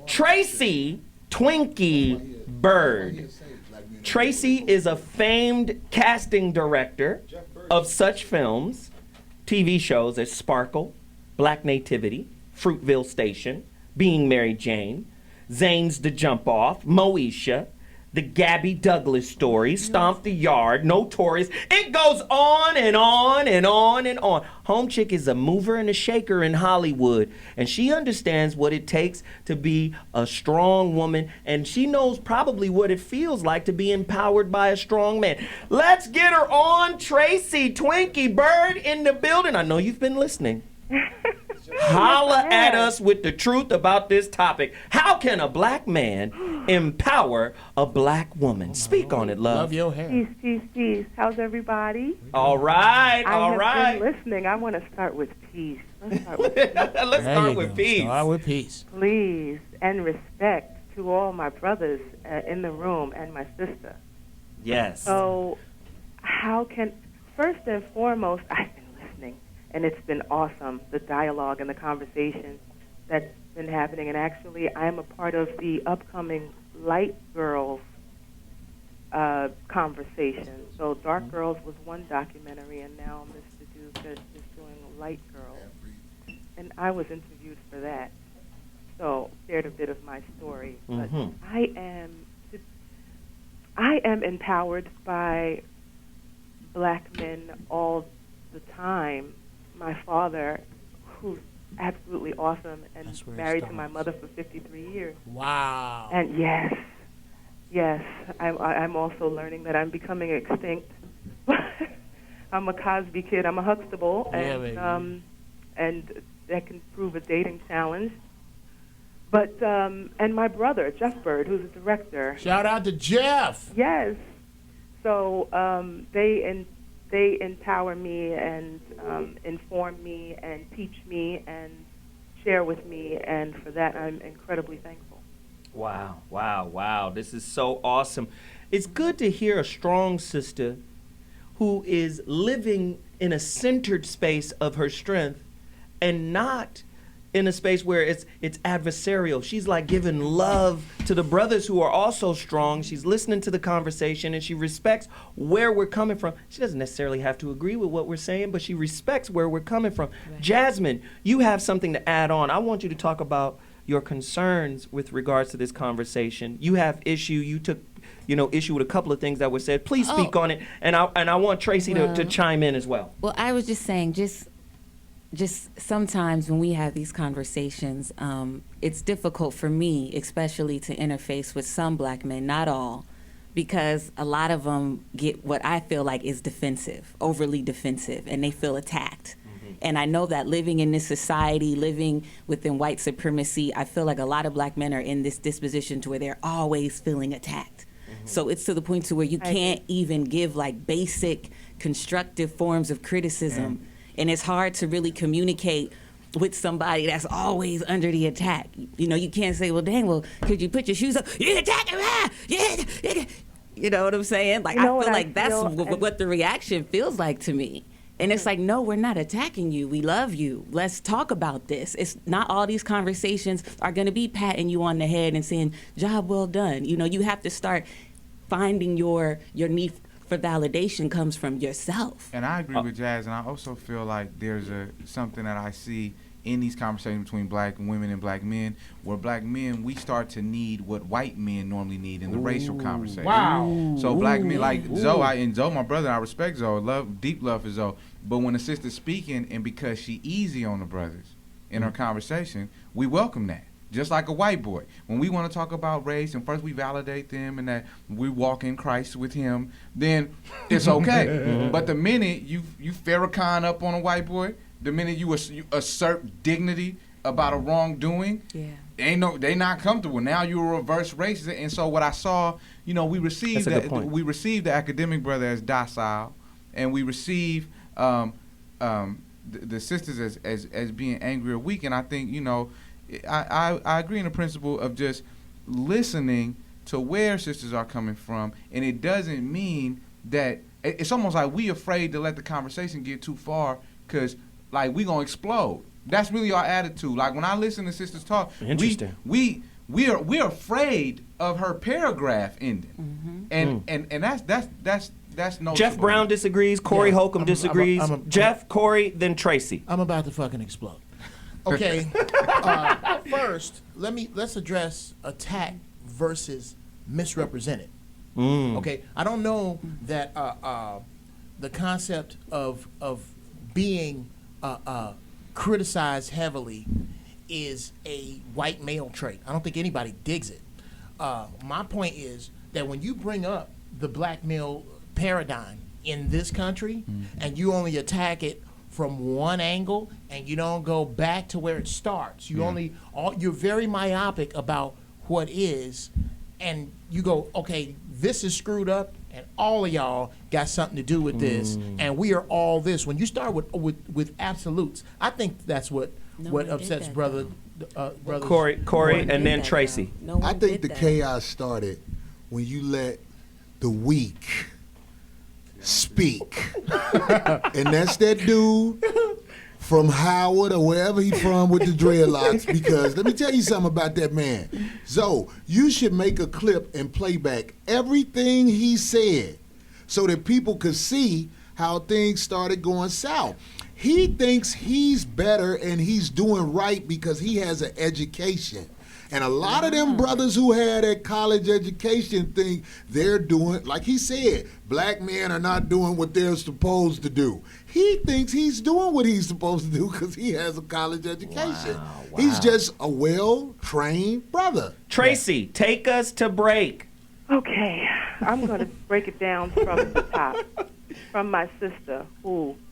Tracy Twinkie Bird. Tracy is a famed casting director of such films, TV shows as Sparkle, Black Nativity, Fruitville Station, Being Mary Jane, Zane's The Jump Off, Moesha, The Gabby Douglas Story, Stomp the Yard, Notorious. It goes on and on and on and on. Home Chick is a mover and a shaker in Hollywood, and she understands what it takes to be a strong woman, and she knows probably what it feels like to be empowered by a strong man. Let's get her on. Tracy Twinkie Bird in the building. I know you've been listening. Holla at us with the truth about this topic. How can a black man empower a black woman? Speak on it, love. Love your hair. Peace. How's everybody? All right. I have been listening. I want to start with peace. Let's start with peace. Let's start with peace. Start with peace. Please, and respect to all my brothers in the room and my sister. Yes. So, first and foremost, I've been listening. And it's been awesome, the dialogue and the conversation that's been happening. And actually, I'm a part of the upcoming Light Girls conversation. So Dark Girls was one documentary, and now Mr. Duke is doing Light Girls. And I was interviewed for that. So shared a bit of my story. But I am empowered by black men all the time. My father, who's absolutely awesome and married to my mother for 53 years. Wow. And yes, I'm also learning that I'm becoming extinct. I'm a Cosby kid. I'm a Huxtable, and that can prove a dating challenge. But and my brother, Jeff Bird, who's a director. Shout out to Geoff. Yes. So they empower me and inform me and teach me and share with me, and for that I'm incredibly thankful. Wow, wow, wow. This is so awesome. It's good to hear a strong sister who is living in a centered space of her strength and not in a space where it's adversarial. She's like giving love to the brothers who are also strong. She's listening to the conversation and she respects where we're coming from. She doesn't necessarily have to agree with what we're saying, but she respects where we're coming from. Right. Jasmine, you have something to add on. I want you to talk about your concerns with regards to this conversation. You have issue. You took issue with a couple of things that were said. Please speak on it. And I want Tracy to chime in as well. Well, I was just saying, just sometimes when we have these conversations, it's difficult for me, especially to interface with some black men, not all, because a lot of them get what I feel like is defensive, overly defensive, and they feel attacked. Mm-hmm. And I know that living in this society, living within white supremacy, I feel like a lot of black men are in this disposition to where they're always feeling attacked. Mm-hmm. So it's to the point to where you can't even give like basic constructive forms of criticism. Mm. And it's hard to really communicate with somebody that's always under the attack. You know, you can't say, well, dang, well, could you put your shoes up? You're attacking me! You know what I'm saying? Like, I feel like that's what the reaction feels like to me. And it's like, no, we're not attacking you. We love you. Let's talk about this. It's not all these conversations are going to be patting you on the head and saying, job well done. You know, you have to start finding your need for validation comes from yourself. And I agree with Jazz, and I also feel like there's something that I see in these conversations between black women and black men, where black men, we start to need what white men normally need in the racial conversation. Wow. So black men, like Zoe, Zoe, my brother, I respect Zoe, deep love for Zoe, but when a sister's speaking, and because she easy on the brothers in her conversation, we welcome that. Just like a white boy. When we want to talk about race and first we validate them and that we walk in Christ with him, then it's okay. But the minute you Farrakhan up on a white boy, the minute you assert dignity about a wrongdoing, they not comfortable. Now you're a reverse racist. And so what I saw, we received the academic brother as docile, and we receive the sisters as being angry or weak. And I think, I agree in the principle of just listening to where sisters are coming from, and it doesn't mean that it's almost like we afraid to let the conversation get too far because like we gonna explode. That's really our attitude. Like when I listen to sisters talk, we're afraid of her paragraph ending, and that's no. Jeff Bronw disagrees. Corey Holcomb disagrees. Jeff, Corey, then Tracy. I'm about to fucking explode. Okay, first, let's address attack versus misrepresented. Okay, I don't know that the concept of being criticized heavily is a white male trait. I don't think anybody digs it. My point is that when you bring up the black male paradigm in this country and you only attack it from one angle and you don't go back to where it starts. You're very myopic about what is, and you go, okay, this is screwed up and all of y'all got something to do with this and we are all this. When you start with absolutes, I think that's what upsets brothers. Corey and then Tracy. I think the chaos started when you let the weak speak. And that's that dude from Howard or wherever he's from with the dreadlocks, because let me tell you something about that man. Zoe, you should make a clip and play back everything he said so that people could see how things started going south. He thinks he's better and he's doing right because he has an education. And a lot of them brothers who had a college education think they're doing, like he said, black men are not doing what they're supposed to do. He thinks he's doing what he's supposed to do because he has a college education. Wow. He's just a well-trained brother. Tracy, take us to break. Okay, I'm going to break it down from the top. From my sister,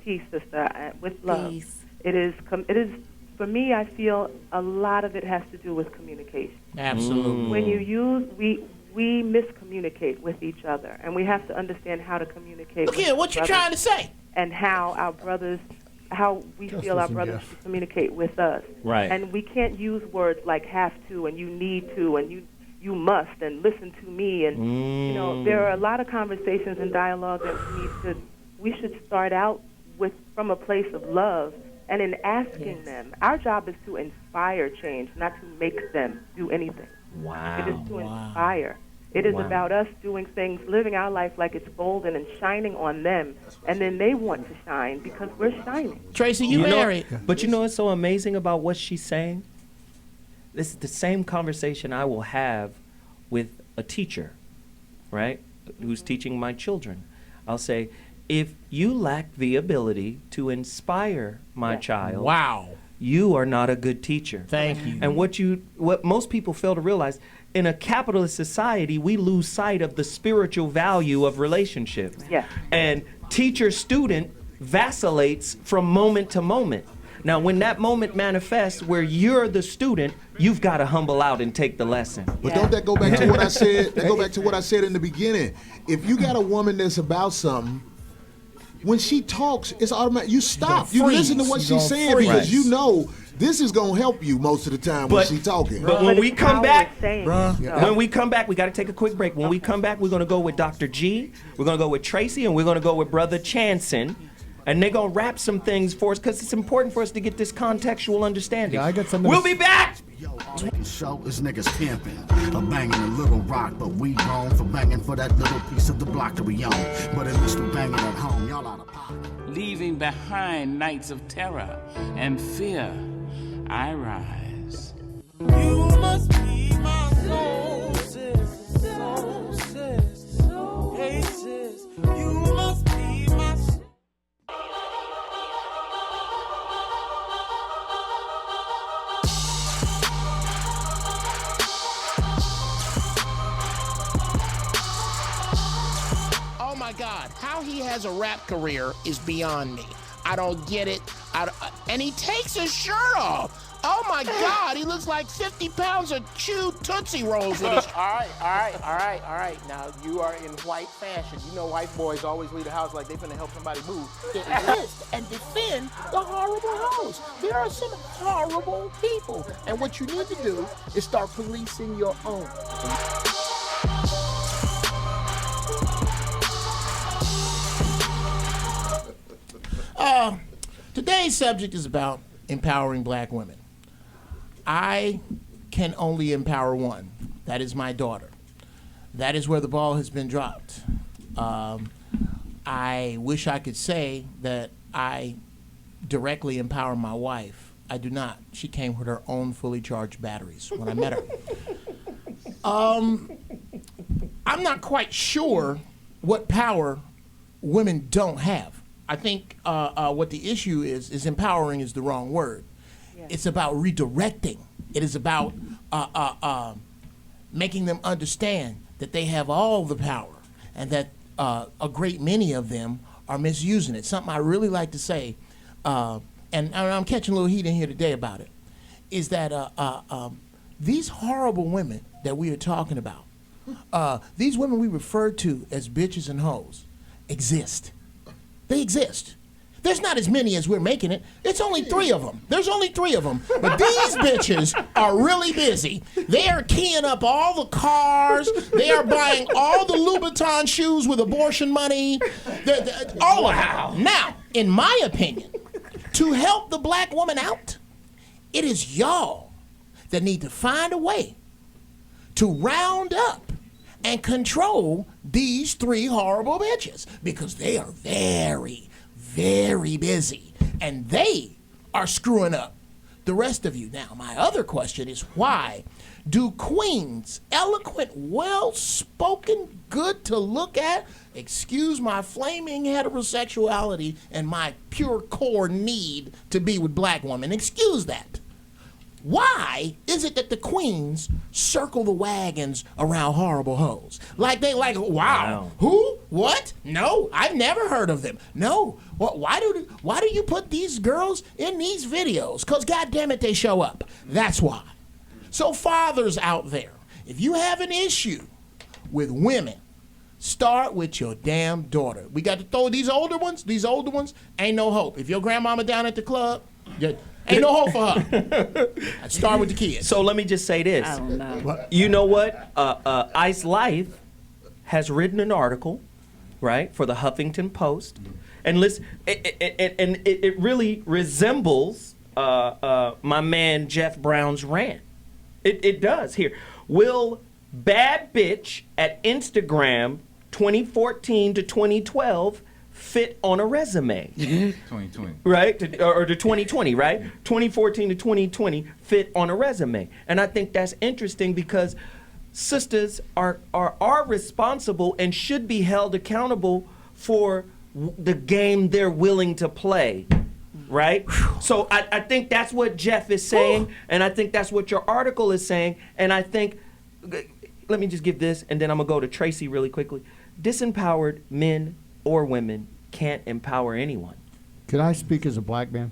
peace, sister, with love. Peace. It is. For me, I feel a lot of it has to do with communication. Absolutely. When we miscommunicate with each other, and we have to understand how to communicate. Okay, what you trying to say? And how our brothers how we feel our brothers should communicate with us. Right. And we can't use words like have to and you need to and you must and listen to me and you know, there are a lot of conversations and dialogue that we should start out with from a place of love and in asking them. Our job is to inspire change, not to make them do anything. Wow. It is to inspire. It is about us doing things, living our life like it's golden and shining on them, and then they want to shine because we're shining. Tracy, you married. But you know what's so amazing about what she's saying? This is the same conversation I will have with a teacher, right, who's teaching my children. I'll say, if you lack the ability to inspire my child, you are not a good teacher. Thank you. And what most people fail to realize, in a capitalist society, we lose sight of the spiritual value of relationships. Yeah. And teacher-student vacillates from moment to moment. Now, when that moment manifests where you're the student, you've got to humble out and take the lesson. But don't that go back to what I said? That go back to what I said in the beginning. If you got a woman that's about something, when she talks, it's automatic. You stop. You listen to what she's saying because you know this is gonna help you most of the time when she's talking. But when we come back, we got to take a quick break. When we come back, we're gonna go with Dr. G, we're gonna go with Tracy, and we're gonna go with Brother Channsin. And they're gonna wrap some things for us because it's important for us to get this contextual understanding. Yeah, I got something. We'll be back. Show is niggas pimping, a banging a little rock, but we wrong for banging for that little piece of the block that we own. But at least we banging at home, y'all out of pocket. Leaving behind nights of terror and fear, I rise. You must be my soul, sis, soul, sis, soul. Hey, sis, you must be my soul. Oh my God, how he has a rap career is beyond me. I don't get it. And he takes his shirt off. Oh my God, he looks like 50 pounds of chewed Tootsie Rolls with his... All right. Now, you are in white fashion. You know white boys always leave the house like they finna help somebody move. Resist and defend the horrible hoes. There are some horrible people. And what you need to do is start policing your own. Today's subject is about empowering black women. I can only empower one. That is my daughter. That is where the ball has been dropped. I wish I could say that I directly empower my wife. I do not. She came with her own fully charged batteries when I met her. I'm not quite sure what power women don't have. I think what the issue is empowering is the wrong word. Yeah. It's about redirecting. It is about making them understand that they have all the power and that a great many of them are misusing it. Something I really like to say, and I'm catching a little heat in here today about it, is that these horrible women that we are talking about, these women we refer to as bitches and hoes, exist. They exist. There's not as many as we're making it. It's only 3 of them. There's only 3 of them. But these bitches are really busy. They are keying up all the cars. They are buying all the Louboutin shoes with abortion money. All of them. Now, in my opinion, to help the black woman out, it is y'all that need to find a way to round up and control these 3 horrible bitches because they are very, very busy and they are screwing up the rest of you. Now, my other question is, why do queens, eloquent, well-spoken, good to look at, excuse my flaming heterosexuality and my pure core need to be with black women, excuse that. Why is it that the queens circle the wagons around horrible hoes? Wow. Who? What? No, I've never heard of them. No. Why do you put these girls in these videos? Because goddamn it, they show up. That's why. So fathers out there, if you have an issue with women Start with your damn daughter. We got to throw these older ones, ain't no hope. If your grandmama down at the club, ain't no hope for her. I'd start with the kids. So let me just say this. I don't know. You know what? Ice Life has written an article, right, for the Huffington Post. And listen, it really resembles my man Jeff Brown's rant. It does. Here. Will bad bitch at Instagram 2014 to 2012 fit on a resume? 2020. Right? Or to 2020, right? 2014 to 2020 fit on a resume. And I think that's interesting because sisters are responsible and should be held accountable for the game they're willing to play. Right? So I think that's what Geoff is saying, and I think that's what your article is saying, and I think, let me just give this, and then I'm going to go to Tracy really quickly. Disempowered men or women can't empower anyone. Can I speak as a black man?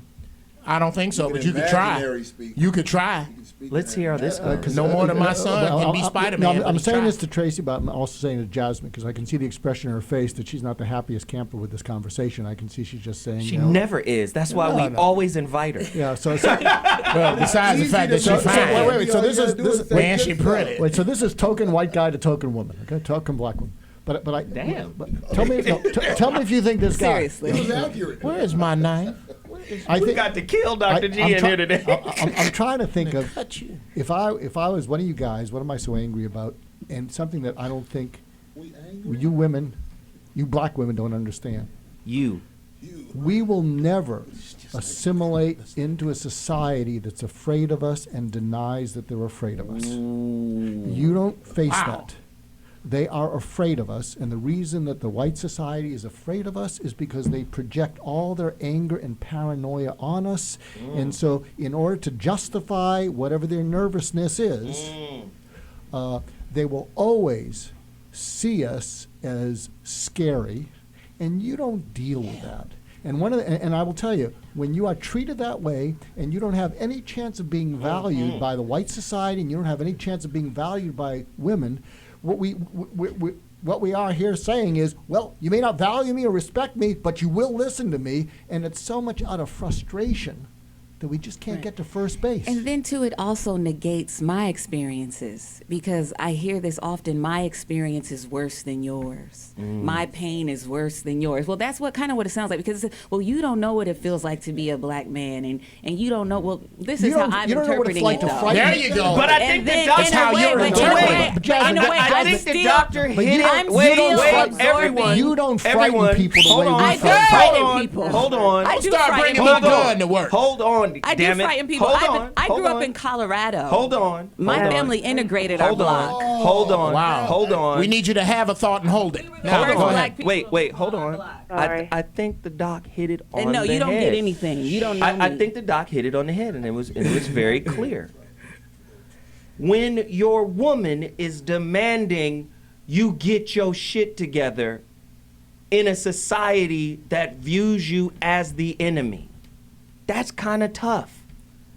I don't think so, but you could try. You could try. Let's hear how this goes. No more than my son can be Spider-Man. I'm saying this to Tracy, but I'm also saying to Jasmine, because I can see the expression in her face that she's not the happiest camper with this conversation. I can see she's just saying, She never is. That's why we always invite her. Yeah, so well, besides the fact that she's fine. Wait, so this is man, she pretty. Wait, so this is token white guy to token woman, okay? Token black woman. But tell me if you think this guy. Seriously. Where is my knife? We got to kill Dr. G in here today. I'm trying to think of if I was one of you guys, what am I so angry about? And something that I don't think you women, you black women don't understand. We will never assimilate into a society that's afraid of us and denies that they're afraid of us. You don't face that. They are afraid of us, and the reason that the white society is afraid of us is because they project all their anger and paranoia on us. And so in order to justify whatever their nervousness is, they will always see us as scary, and you don't deal with that. And and I will tell you, when you are treated that way and you don't have any chance of being valued by the white society and you don't have any chance of being valued by women, what we are here saying is, well, you may not value me or respect me, but you will listen to me. And it's so much out of frustration that we just can't get to first base. And then, too, it also negates my experiences, because I hear this often: my experience is worse than yours. My pain is worse than yours. Well, that's what it sounds like, because, well, you don't know what it feels like to be a black man, and you don't know, well, this is how I'm interpreting it, though. There you go. But I think the doctor, how you're interpreting it. I think the doctor hit it. Everyone. You don't frighten people the way we I do frighten frighten people. Hold on. I do Start frighten bringing people. my gun to work. Hold on. I do frighten people. I grew up in Colorado. Hold on. My family integrated our block. Hold on. Wow. Hold on. We need you to have a thought and hold it. Now, Hold go on. ahead. Wait, hold on. Sorry. I think the doc hit it on And no, the you don't head. get anything. You don't know I me. think the doc hit it on the head, and it was very clear. When your woman is demanding you get your shit together in a society that views you as the enemy, that's kind of tough.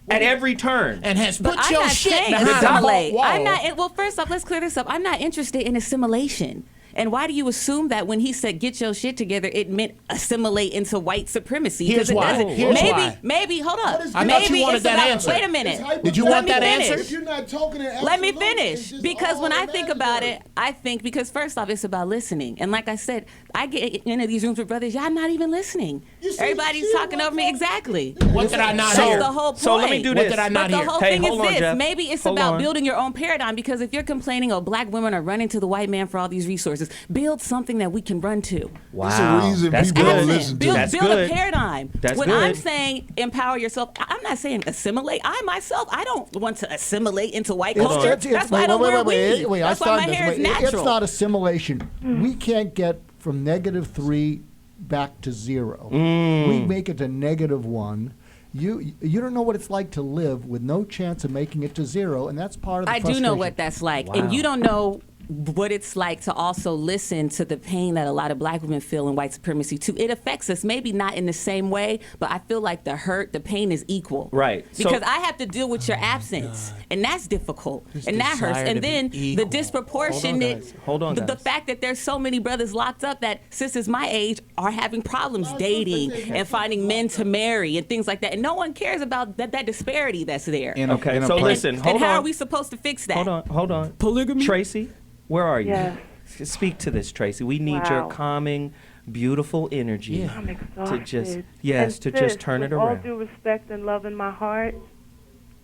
At every turn. And has But put I'm your not shit saying behind the assimilate. wall. I'm not. Well, first off, let's clear this up. I'm not interested in assimilation. And why do you assume that when he said "get your shit together," it meant assimilate into white supremacy? Here's It why. doesn't. Here's maybe, why. maybe. Hold up. I thought you wanted it's that about, answer. Wait a minute. Did you Let want me that finish. answer? If you're not talking in Let me absolutes, finish, it's just because all when I think about imaginary. it, I think, because first off, it's about listening. And like I said, I get into these rooms with brothers, y'all not even listening. Everybody's talking over me. Exactly. What did I not That's hear? the whole point. So let me do this. What did I not But hear? the whole Hey, thing hold is on, this. Geoff. Maybe it's Hold about on. building your own paradigm, because if you're complaining, oh, black women are running to the white man for all these resources, build something that we can run to. Wow. It's a reason That's people don't good. listen to Build, That's build good. a paradigm. That's when good. I'm saying empower yourself, I'm not saying assimilate. I myself, I don't want to assimilate into white culture. That's why I don't wear weave. That's why my hair is natural. It's not assimilation. We can't get from -3 back to 0. We make it to -1. You don't know what it's like to live with no chance of making it to 0, and that's part of the I do know what that's like, Wow. and you don't know what it's like to also listen to the pain that a lot of black women feel in white supremacy too. It affects us, maybe not in the same way, but I feel like the hurt, the pain is equal. Right. Because I have to deal with your absence, and that's difficult, and that hurts. And then the disproportionate, Hold on, the guys. fact that there's so many brothers locked up that sisters my age are having problems dating and finding men to marry and things like that, and no one cares about that disparity that's there. Okay, so listen, hold and on. how are we supposed to fix that? Hold on. Polygamy? Tracy, where are you? Yes. Speak to this, Tracy. We need your Wow. calming, beautiful energy I'm to exhausted. just, And just sis, turn it with all around. due respect and love in my heart,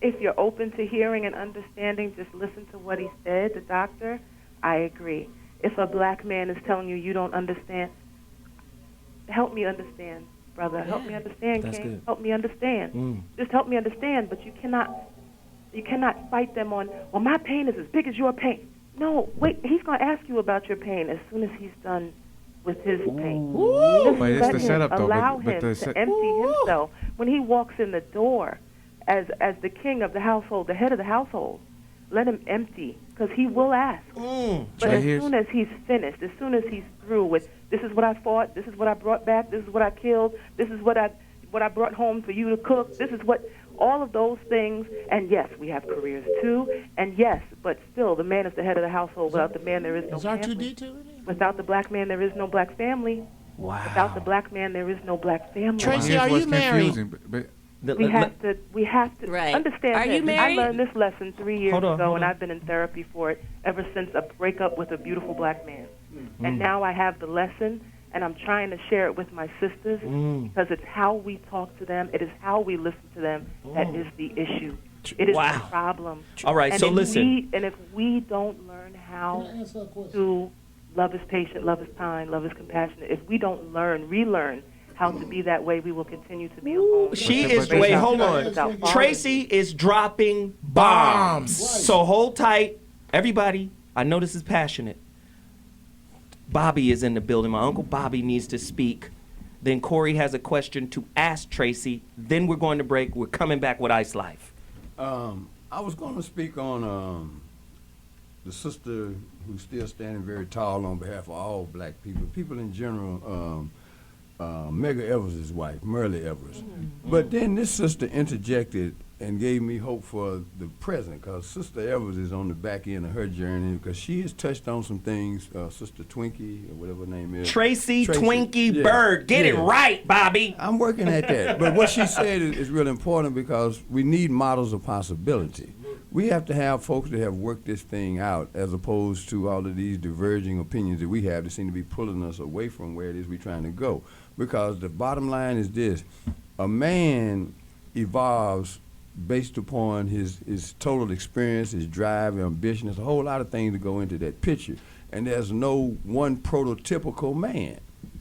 if you're open to hearing and understanding, just listen to what he said, the doctor. I agree. If a black man is telling you you don't understand, help me understand, brother. Help me understand, That's King. good. Help me understand. Just help me understand. But you cannot fight them on, well, my pain is as big as your pain. No, wait, he's going to ask you about your pain as soon as he's done with his pain. Just But it's let the him, setup, though. allow But him the to empty himself. When he walks in the door as the king of the household, the head of the household, let him empty, because he will ask. But as soon as he's finished, as soon as he's through with, this is what I fought, this is what I brought back, this is what I killed, this is what I brought home for you to cook, this is what, all of those things, and yes, we have careers too, and yes, but still, the man is the head of the household. Without the man, there is no family. Without the black man, there is no black family. Wow. Without the black man, there is no black family. Tracy, are you married? We have to Right. understand Are this. you married? I learned this lesson 3 years Hold on, ago, hold and on. I've been in therapy for it ever since a breakup with a beautiful black man. And Mm. now I have the lesson, and I'm trying to share it with my sisters because it's how we talk to them, it is how we listen to them that is the issue. It is Wow. the problem. All right, And so if listen. if we don't learn how to love is patient, love is kind, love is compassionate, if we don't relearn how to be that way, we will continue to be alone. She is, wait, hold on. Tracy is dropping bombs. So hold tight. Everybody, I know this is passionate. Bobby is in the building. My Uncle Bobby needs to speak. Then Corey has a question to ask Tracy. Then we're going to break. We're coming back with Ice Life. I was going to speak on the sister who's still standing very tall on behalf of all black people in general, Medgar Evers' wife, Merle Evers. But then this sister interjected and gave me hope for the present, because Sister Evers is on the back end of her journey, because she has touched on some things, Sister Twinkie, or whatever her name is. Tracy Twinkie Bird. Get it right, Bobby. I'm working at that. But what she said is really important, because we need models of possibility. We have to have folks that have worked this thing out, as opposed to all of these diverging opinions that we have that seem to be pulling us away from where it is we're trying to go. Because the bottom line is this: a man evolves based upon his total experience, his drive, ambition. There's a whole lot of things that go into that picture. And there's no one prototypical man.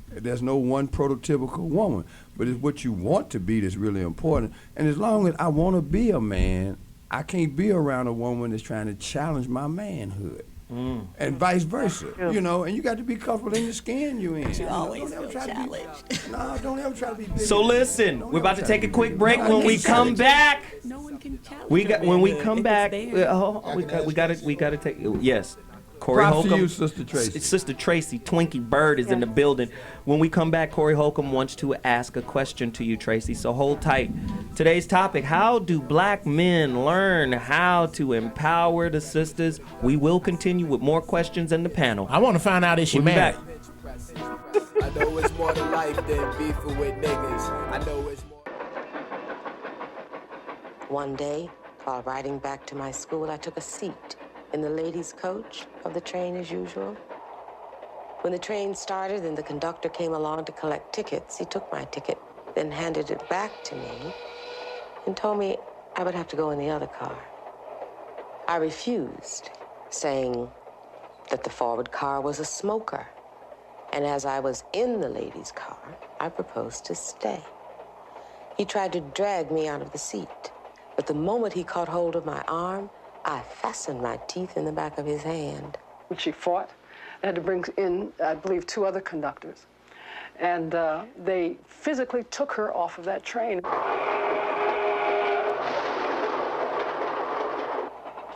There's no one prototypical woman. But it's what you want to be that's really important. And as long as I want to be a man, I can't be around a woman that's trying to challenge my manhood. And vice versa, you know, and you got to be comfortable in the skin you're in. You always don't ever feel try challenged. to be, no, don't ever try to be big. So listen, we're about to take a quick break. When we come back, No one can challenge when we come if back, it's there. we gotta take, yes. Corey Props to Holcomb, you, Sister Tracy. Sister Tracy Twinkie Bird is in the building. When we come back, Corey Holcomb wants to ask a question to you, Tracy. So hold tight. Today's topic: how do black men learn how to empower the sisters? We will continue with more questions in the panel. I want to find out if she We'll be married. back. I know it's more to life than beefing with niggas. I know it's more. One day, while riding back to my school, I took a seat in the ladies' coach of the train as usual. When the train started and the conductor came along to collect tickets, he took my ticket, then handed it back to me and told me I would have to go in the other car. I refused, saying that the forward car was a smoker. And as I was in the ladies' car, I proposed to stay. He tried to drag me out of the seat, but the moment he caught hold of my arm, I fastened my teeth in the back of his hand. She fought. They had to bring in, I believe, 2 other conductors. And they physically took her off of that train.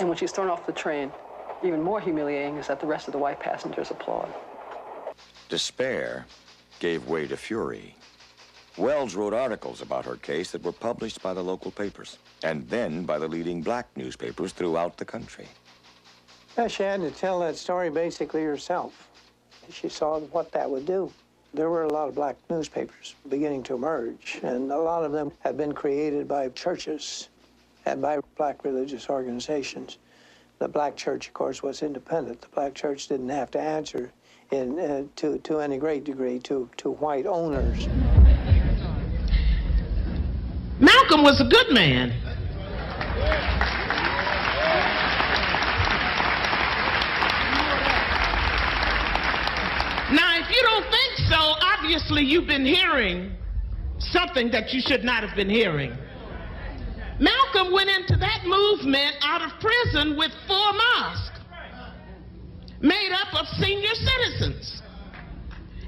And when she's thrown off the train, even more humiliating is that the rest of the white passengers applaud. Despair gave way to fury. Wells wrote articles about her case that were published by the local papers and then by the leading black newspapers throughout the country. Well, she had to tell that story basically herself. She saw what that would do. There were a lot of black newspapers beginning to emerge, and a lot of them had been created by churches and by black religious organizations. The black church, of course, was independent. The black church didn't have to answer to any great degree to white owners. Malcolm was a good man. Now, if you don't think so, obviously you've been hearing something that you should not have been hearing. Malcolm went into that movement out of prison with 4 mosques made up of senior citizens.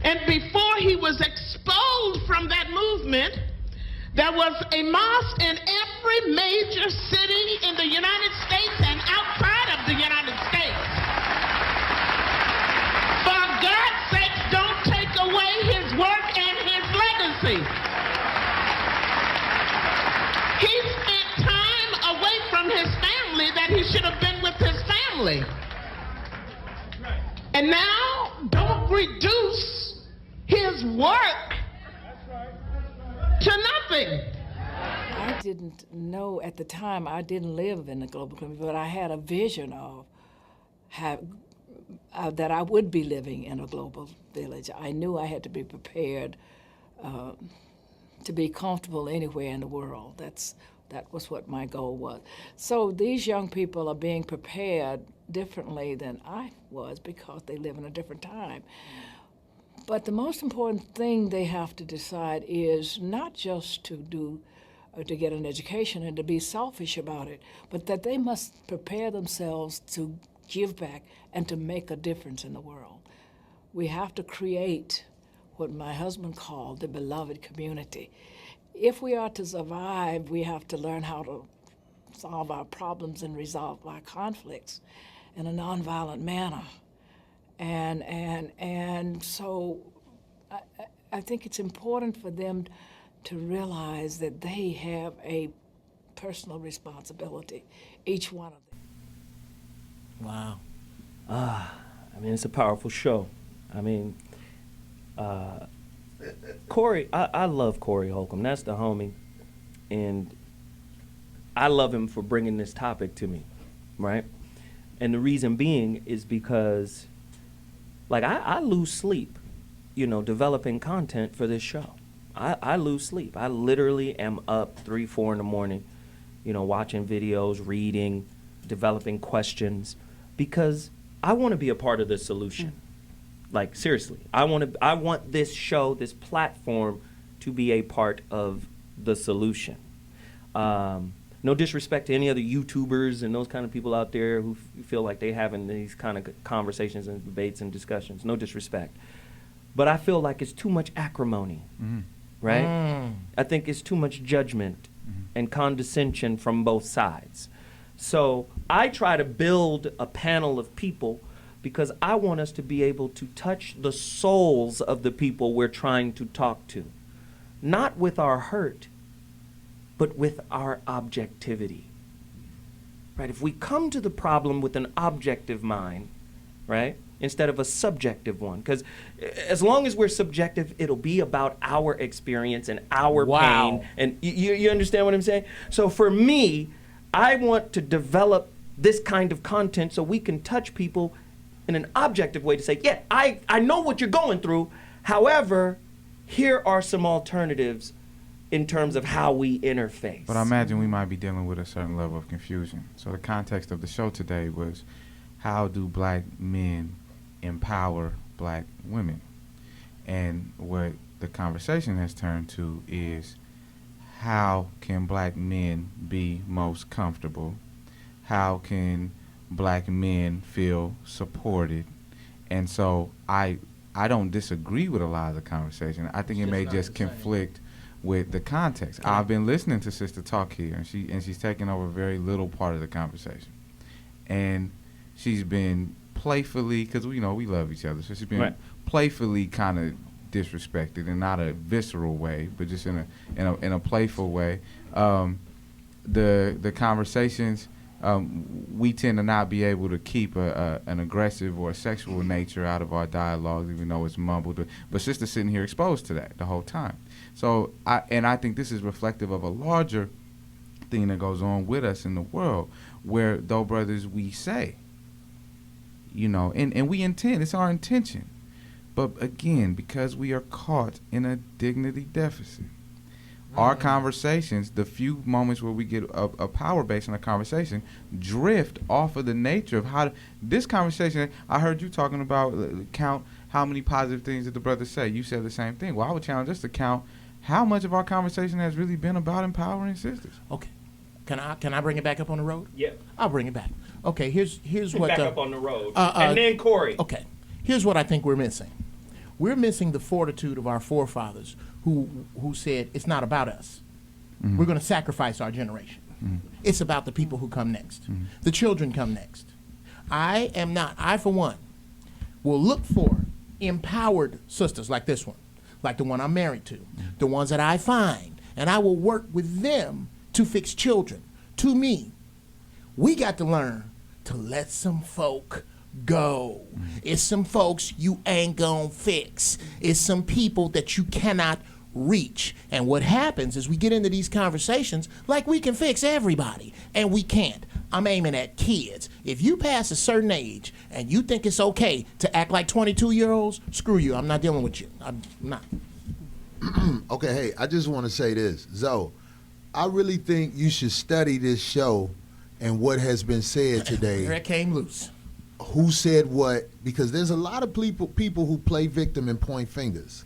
And before he was exposed from that movement, there was a mosque in every major city in the United States and outside of the United States. For God's sake, don't take away his work and his legacy. He spent time away from his family that he should have been with his family. And now, don't reduce his work to nothing. I didn't know at the time, I didn't live in the global community, but I had a vision of that I would be living in a global village. I knew I had to be prepared to be comfortable anywhere in the world. That was what my goal was. So these young people are being prepared differently than I was because they live in a different time. But the most important thing they have to decide is not just to get an education and to be selfish about it, but that they must prepare themselves to give back and to make a difference in the world. We have to create what my husband called the beloved community. If we are to survive, we have to learn how to solve our problems and resolve our conflicts in a nonviolent manner. And so I think it's important for them to realize that they have a personal responsibility, each one of them. Wow. I mean, it's a powerful show. I mean, Corey, I love Corey Holcomb. That's the homie. And I love him for bringing this topic to me, right? And the reason being is because, like, I lose sleep, developing content for this show. I lose sleep. I literally am up 3, 4 in the morning, watching videos, reading, developing questions, because I want to be a part of the solution. Like, seriously, I want this show, this platform, to be a part of the solution. No disrespect to any other YouTubers and those kind of people out there who feel like they having these kind of conversations and debates and discussions. No disrespect. But I feel like it's too much acrimony, right? I think it's too much judgment and condescension from both sides. So I try to build a panel of people because I want us to be able to touch the souls of the people we're trying to talk to. Not with our hurt, but with our objectivity. Right? If we come to the problem with an objective mind, right, instead of a subjective one, because as long as we're subjective, it'll be about our experience and our pain. And you understand what I'm saying? So for me, I want to develop this kind of content so we can touch people in an objective way to say, yeah, I know what you're going through. However, here are some alternatives in terms of how we interface. But I imagine we might be dealing with a certain level of confusion. So the context of the show today was, how do black men empower black women? And what the conversation has turned to is, how can black men be most comfortable? How can black men feel supported? And so I don't disagree with a lot of the conversation. I think it may just conflict with the context. I've been listening to Sister talk here, and she's taking over a very little part of the conversation. And she's been playfully, because we love each other, so she's been playfully kind of disrespected, in not a visceral way, but just in a playful way. The conversations, we tend to not be able to keep an aggressive or a sexual nature out of our dialogues, even though it's mumbled. But sister's sitting here exposed to that the whole time. So I think this is reflective of a larger thing that goes on with us in the world, where though brothers we say, and we intend, it's our intention. But again, because we are caught in a dignity deficit, our conversations, the few moments where we get a power base in a conversation, drift off of the nature of how this conversation. I heard you talking about count how many positive things did the brothers say. You said the same thing. Well, I would challenge us to count how much of our conversation has really been about empowering sisters. Okay. Can I bring it back up on the road? Yeah. I'll bring it back. Okay, here's what... Back up on the road. And then Corey. Okay. Here's what I think we're missing. We're missing the fortitude of our forefathers who said, it's not about us. Mm-hmm. We're going to sacrifice our generation. Mm-hmm. It's about the people who come next. Mm-hmm. The children come next. I, for one, will look for empowered sisters like this one, like the one I'm married to, the ones that I find, and I will work with them to fix children. To me, we got to learn to let some folk go. It's some folks you ain't gonna fix. It's some people that you cannot reach. And what happens is we get into these conversations like we can fix everybody, and we can't. I'm aiming at kids. If you pass a certain age and you think it's okay to act like 22-year-olds, screw you. I'm not dealing with you. I'm not. Okay, hey, I just want to say this. Zoe, I really think you should study this show and what has been said today. Where it came loose. Who said what? Because there's a lot of people who play victim and point fingers.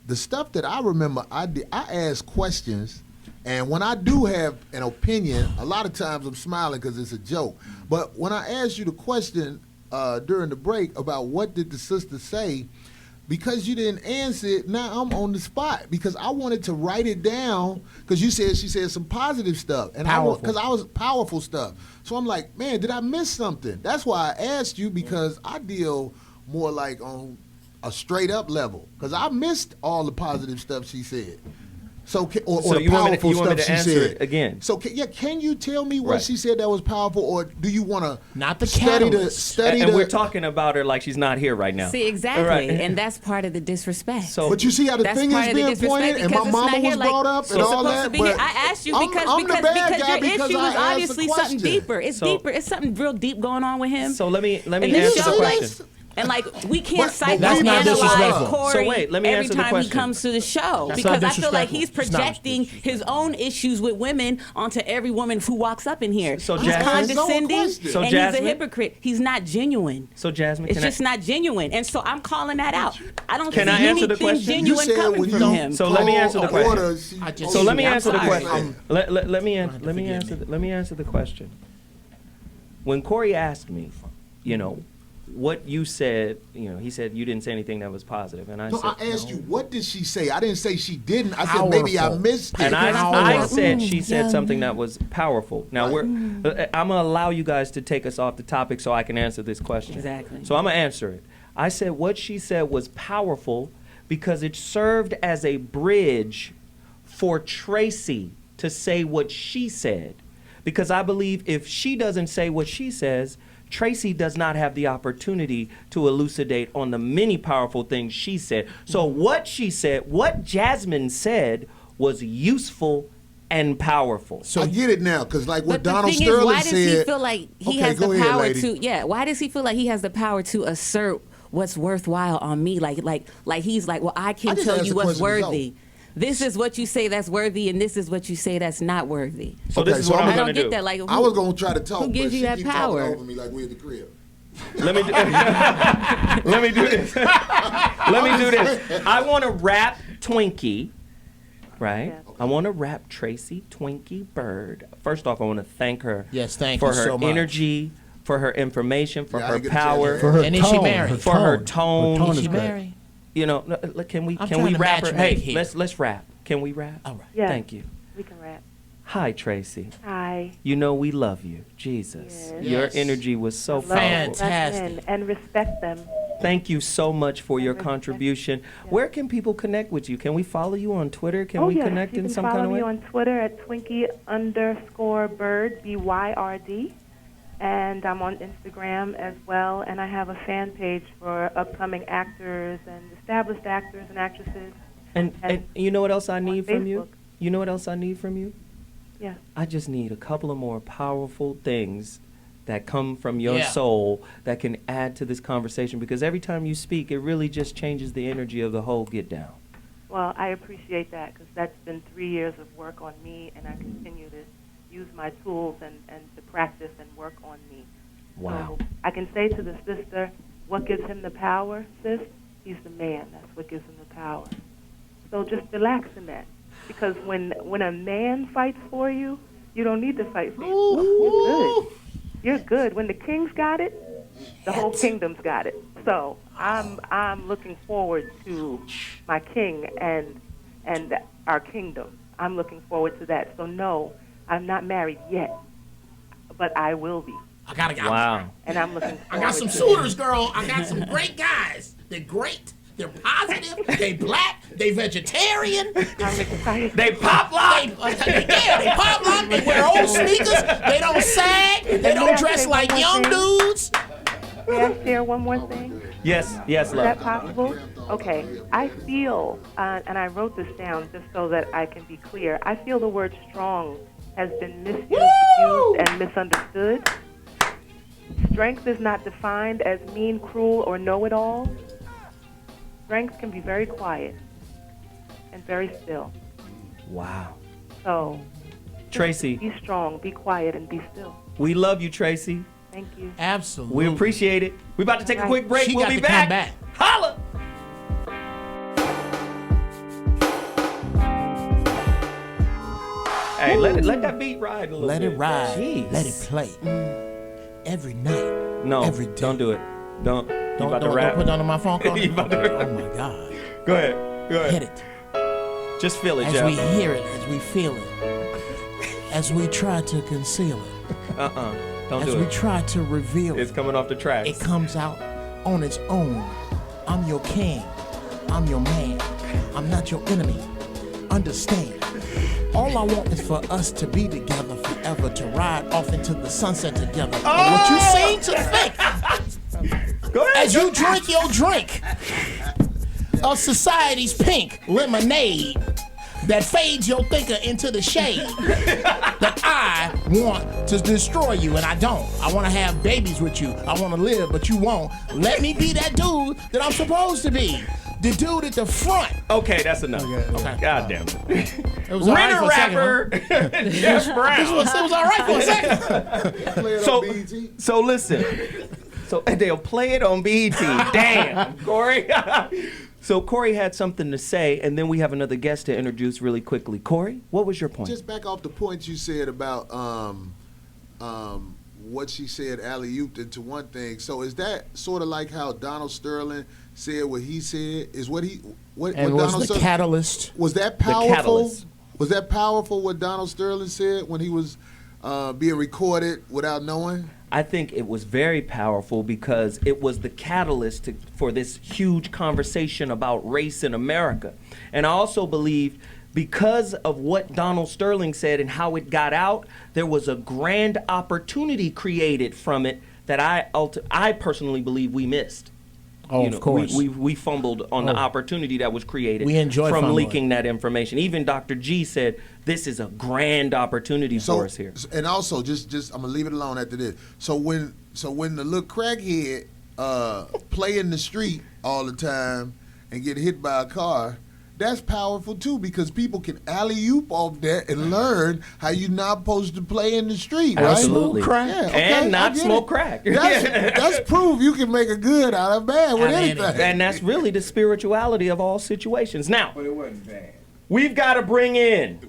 The stuff that I remember, I ask questions, and when I do have an opinion, a lot of times I'm smiling because it's a joke. But when I asked you the question during the break about what did the sister say, because you didn't answer it, now I'm on the spot because I wanted to write it down because she said some positive stuff, and I was powerful stuff. So I'm like, man, did I miss something? That's why I asked you, because I deal more like on a straight up level, because I missed all the positive stuff she said. So the powerful stuff she said again. So can you tell me what she said that was powerful, or do you want to not the study? And we're talking about her like she's not here right now. See, exactly, right. And that's part of the disrespect. So, but you see how the thing is being pointed, and my mama was brought up, and all that. But I asked you because your issue is obviously something deeper. It's deeper. It's something real deep going on with him. So let me answer the question. And we can't psychoanalyze Corey so wait, let me every answer time the question. he comes to the show, because I feel like he's projecting his own issues with women onto every woman who walks up in here. So he's condescending and he's a hypocrite. He's not genuine. So Jasmine, it's just not genuine, and so I'm calling that out. I don't see anything genuine coming from him. So let me answer the question. So let me answer the question. Let me answer the question. When Corey asked me, what you said, he said you didn't say anything that was positive, and I said, I asked you, what did she say? I didn't say she didn't. I said maybe I missed it. And I said she said something that was powerful. Now I'm gonna allow you guys to take us off the topic so I can answer this question. Exactly. So I'm gonna answer it. I said what she said was powerful because it served as a bridge for Tracy to say what she said. Because I believe if she doesn't say what she says, Tracy does not have the opportunity to elucidate on the many powerful things she said. So what she said, what Jasmine said, was useful and powerful. So I get it now, because like what Donald Sterling said. Why does he feel like he has the power to? Yeah. Why does he feel like he has the power to assert what's worthwhile on me? Like he's like, well, I can tell you what's worthy. This is what you say that's worthy, and this is what you say that's not worthy. So this is what I'm going to do. That. Like, I was going to try to talk, who gives you that power? Over me like we at the crib. Let me do this. Let me do this. I want to rap Twinkie, right? Yeah. I want to rap Tracy Twinkie Bird. First off, I want to thank her for her energy, for her information, for her power, for her tone. Is she married? For her tone. Is she married? Can we rap her? Hey, let's rap. Can we rap? All right. Yeah. Thank you. We can rap. Hi, Tracy. Hi. You know we love you. Jesus. Yes. Your Yes. energy was so Love powerful. black men and respect them. Thank you so much for your contribution. Where can people connect with you? Can we follow you on Twitter? Can we yes. connect You in can some kind of way? follow me on Twitter at Twinkie_Bird, BYRD. And I'm on Instagram as well. And I have a fan page for upcoming actors and established actors and actresses. And you know what else I need from you? Facebook. You know what else I need from you? Yeah. I just need a couple of more powerful things that come from your Yeah. soul that can add to this conversation, because every time you speak, it really just changes the energy of the whole get down. Well, I appreciate that because that's been 3 years of work on me, and I continue to use my tools and to practice and work on me. Wow. So I can say to the sister, what gives him the power, sis? He's the man. That's what gives him the power. So just relax in that. Because when a man fights for you, you don't need to fight for yourself. You're good. You're good. When the king's got it, the whole kingdom's got it. So I'm looking forward to my king and our kingdom. I'm looking forward to that. So no, I'm not married yet, but I will be. I gotta go. Wow. And I'm looking forward I got some to suitors, girl. I got some great guys. They're great. They're positive. They black. They vegetarian. They pop lock. They pop lock. They wear old sneakers. They don't sag. They don't dress like young dudes. May I share one more thing? Yes, Is love. that possible? Okay. I feel, and I wrote this down just so that I can be clear, I feel the word strong has been misused, abused, and misunderstood. Strength is not defined as mean, cruel, or know-it-all. Strength can be very quiet and very still. Wow. So, Tracy, be strong, be quiet, and be still. we love you, Tracy. Thank you. Absolutely. We appreciate it. We're about to take a quick break. She We'll got be to back. come back. Holla! Hey, let that beat ride a little Let bit. it ride. Jeez. Let it play. Every night. No, Every day. don't do it. Don't. You about to don't rap. put down on my phone call. You about to rap. Oh my God. Go ahead. Go ahead. Hit it. Just feel it, As Geoff. we hear it, as we feel it, as we try to conceal it, Don't as do we it. try to reveal It's it, coming off the tracks. it comes out on its own. I'm your king. I'm your man. I'm not your enemy. Understand. All I want is for us to be together forever, to ride off into the sunset together. But what you seem to think, Go ahead. as you drink your drink of society's pink lemonade that fades your thinker into the shade, that I want to destroy you, and I don't. I want to have babies with you. I want to live, but you won't. Let me be that dude that I'm supposed to be. The dude at the front. Okay, that's enough. Okay. God damn it. It was all right Renner for a second, rapper, Jeff Bronw. It was all right for a second. So listen. So they'll play it on BET. Damn, Corey. So Corey had something to say, and then we have another guest to introduce really quickly. Corey, what was your point? Just back off the point you said about what she said, alley-ooped into one thing. So is that sort of like how Donald Sterling said what he said? Is what And what was Donald the Sterling, catalyst. was that powerful? Was that powerful what Donald Sterling said when he was being recorded without knowing? I think it was very powerful because it was the catalyst for this huge conversation about race in America. And I also believe because of what Donald Sterling said and how it got out, there was a grand opportunity created from it that I personally believe we missed. Oh, of course. We fumbled on the opportunity that was created We enjoy from fumbling. leaking that information. Even Dr. G said, this is a grand opportunity for us here. And also, just I'm gonna leave it alone after this. So when the little crackhead play in the street all the time and get hit by a car, that's powerful too, because people can alley-oop off that and learn how you're not supposed to play in the street, right? Absolutely. Crack. Yeah, okay, And I not get smoke it. crack. That's proof you can make a good out of bad with anything. And that's really the spirituality of all situations. Now, But it wasn't bad. we've got to bring in,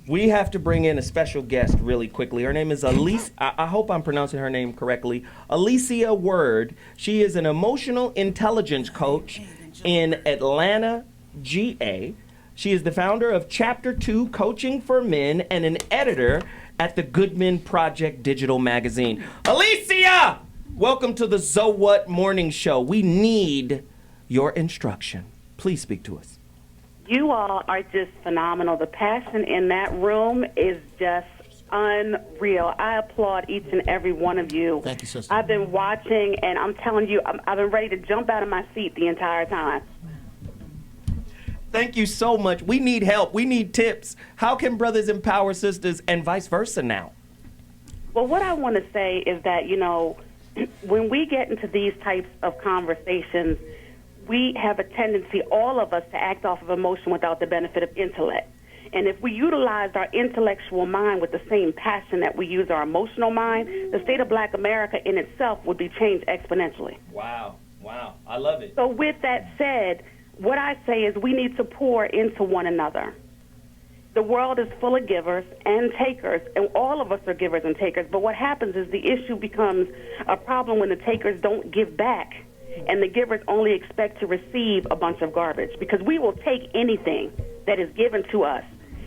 we have to bring in a special guest really quickly. Her name is Alicia, I hope I'm pronouncing her name correctly, Alicia Word. She is an emotional intelligence coach in Atlanta, GA. She is the founder of Chapter 2 Coaching for Men and an editor at the Good Men Project digital magazine. Alicia, welcome to the So What Morning Show. We need your instruction. Please speak to us. You all are just phenomenal. The passion in that room is just unreal. I applaud each and every one of you. Thank you, sister. I've been watching, and I'm telling you, I've been ready to jump out of my seat the entire time. Thank you so much. We need help. We need tips. How can brothers empower sisters and vice versa now? Well, what I want to say is that, you know, when we get into these types of conversations, we have a tendency, all of us, to act off of emotion without the benefit of intellect. And if we utilized our intellectual mind with the same passion that we use our emotional mind, the state of Black America in itself would be changed exponentially. Wow. I love it. So with that said, what I say is we need to pour into one another. The world is full of givers and takers, and all of us are givers and takers. But what happens is the issue becomes a problem when the takers don't give back, and the givers only expect to receive a bunch of garbage, because we will take anything that is given to us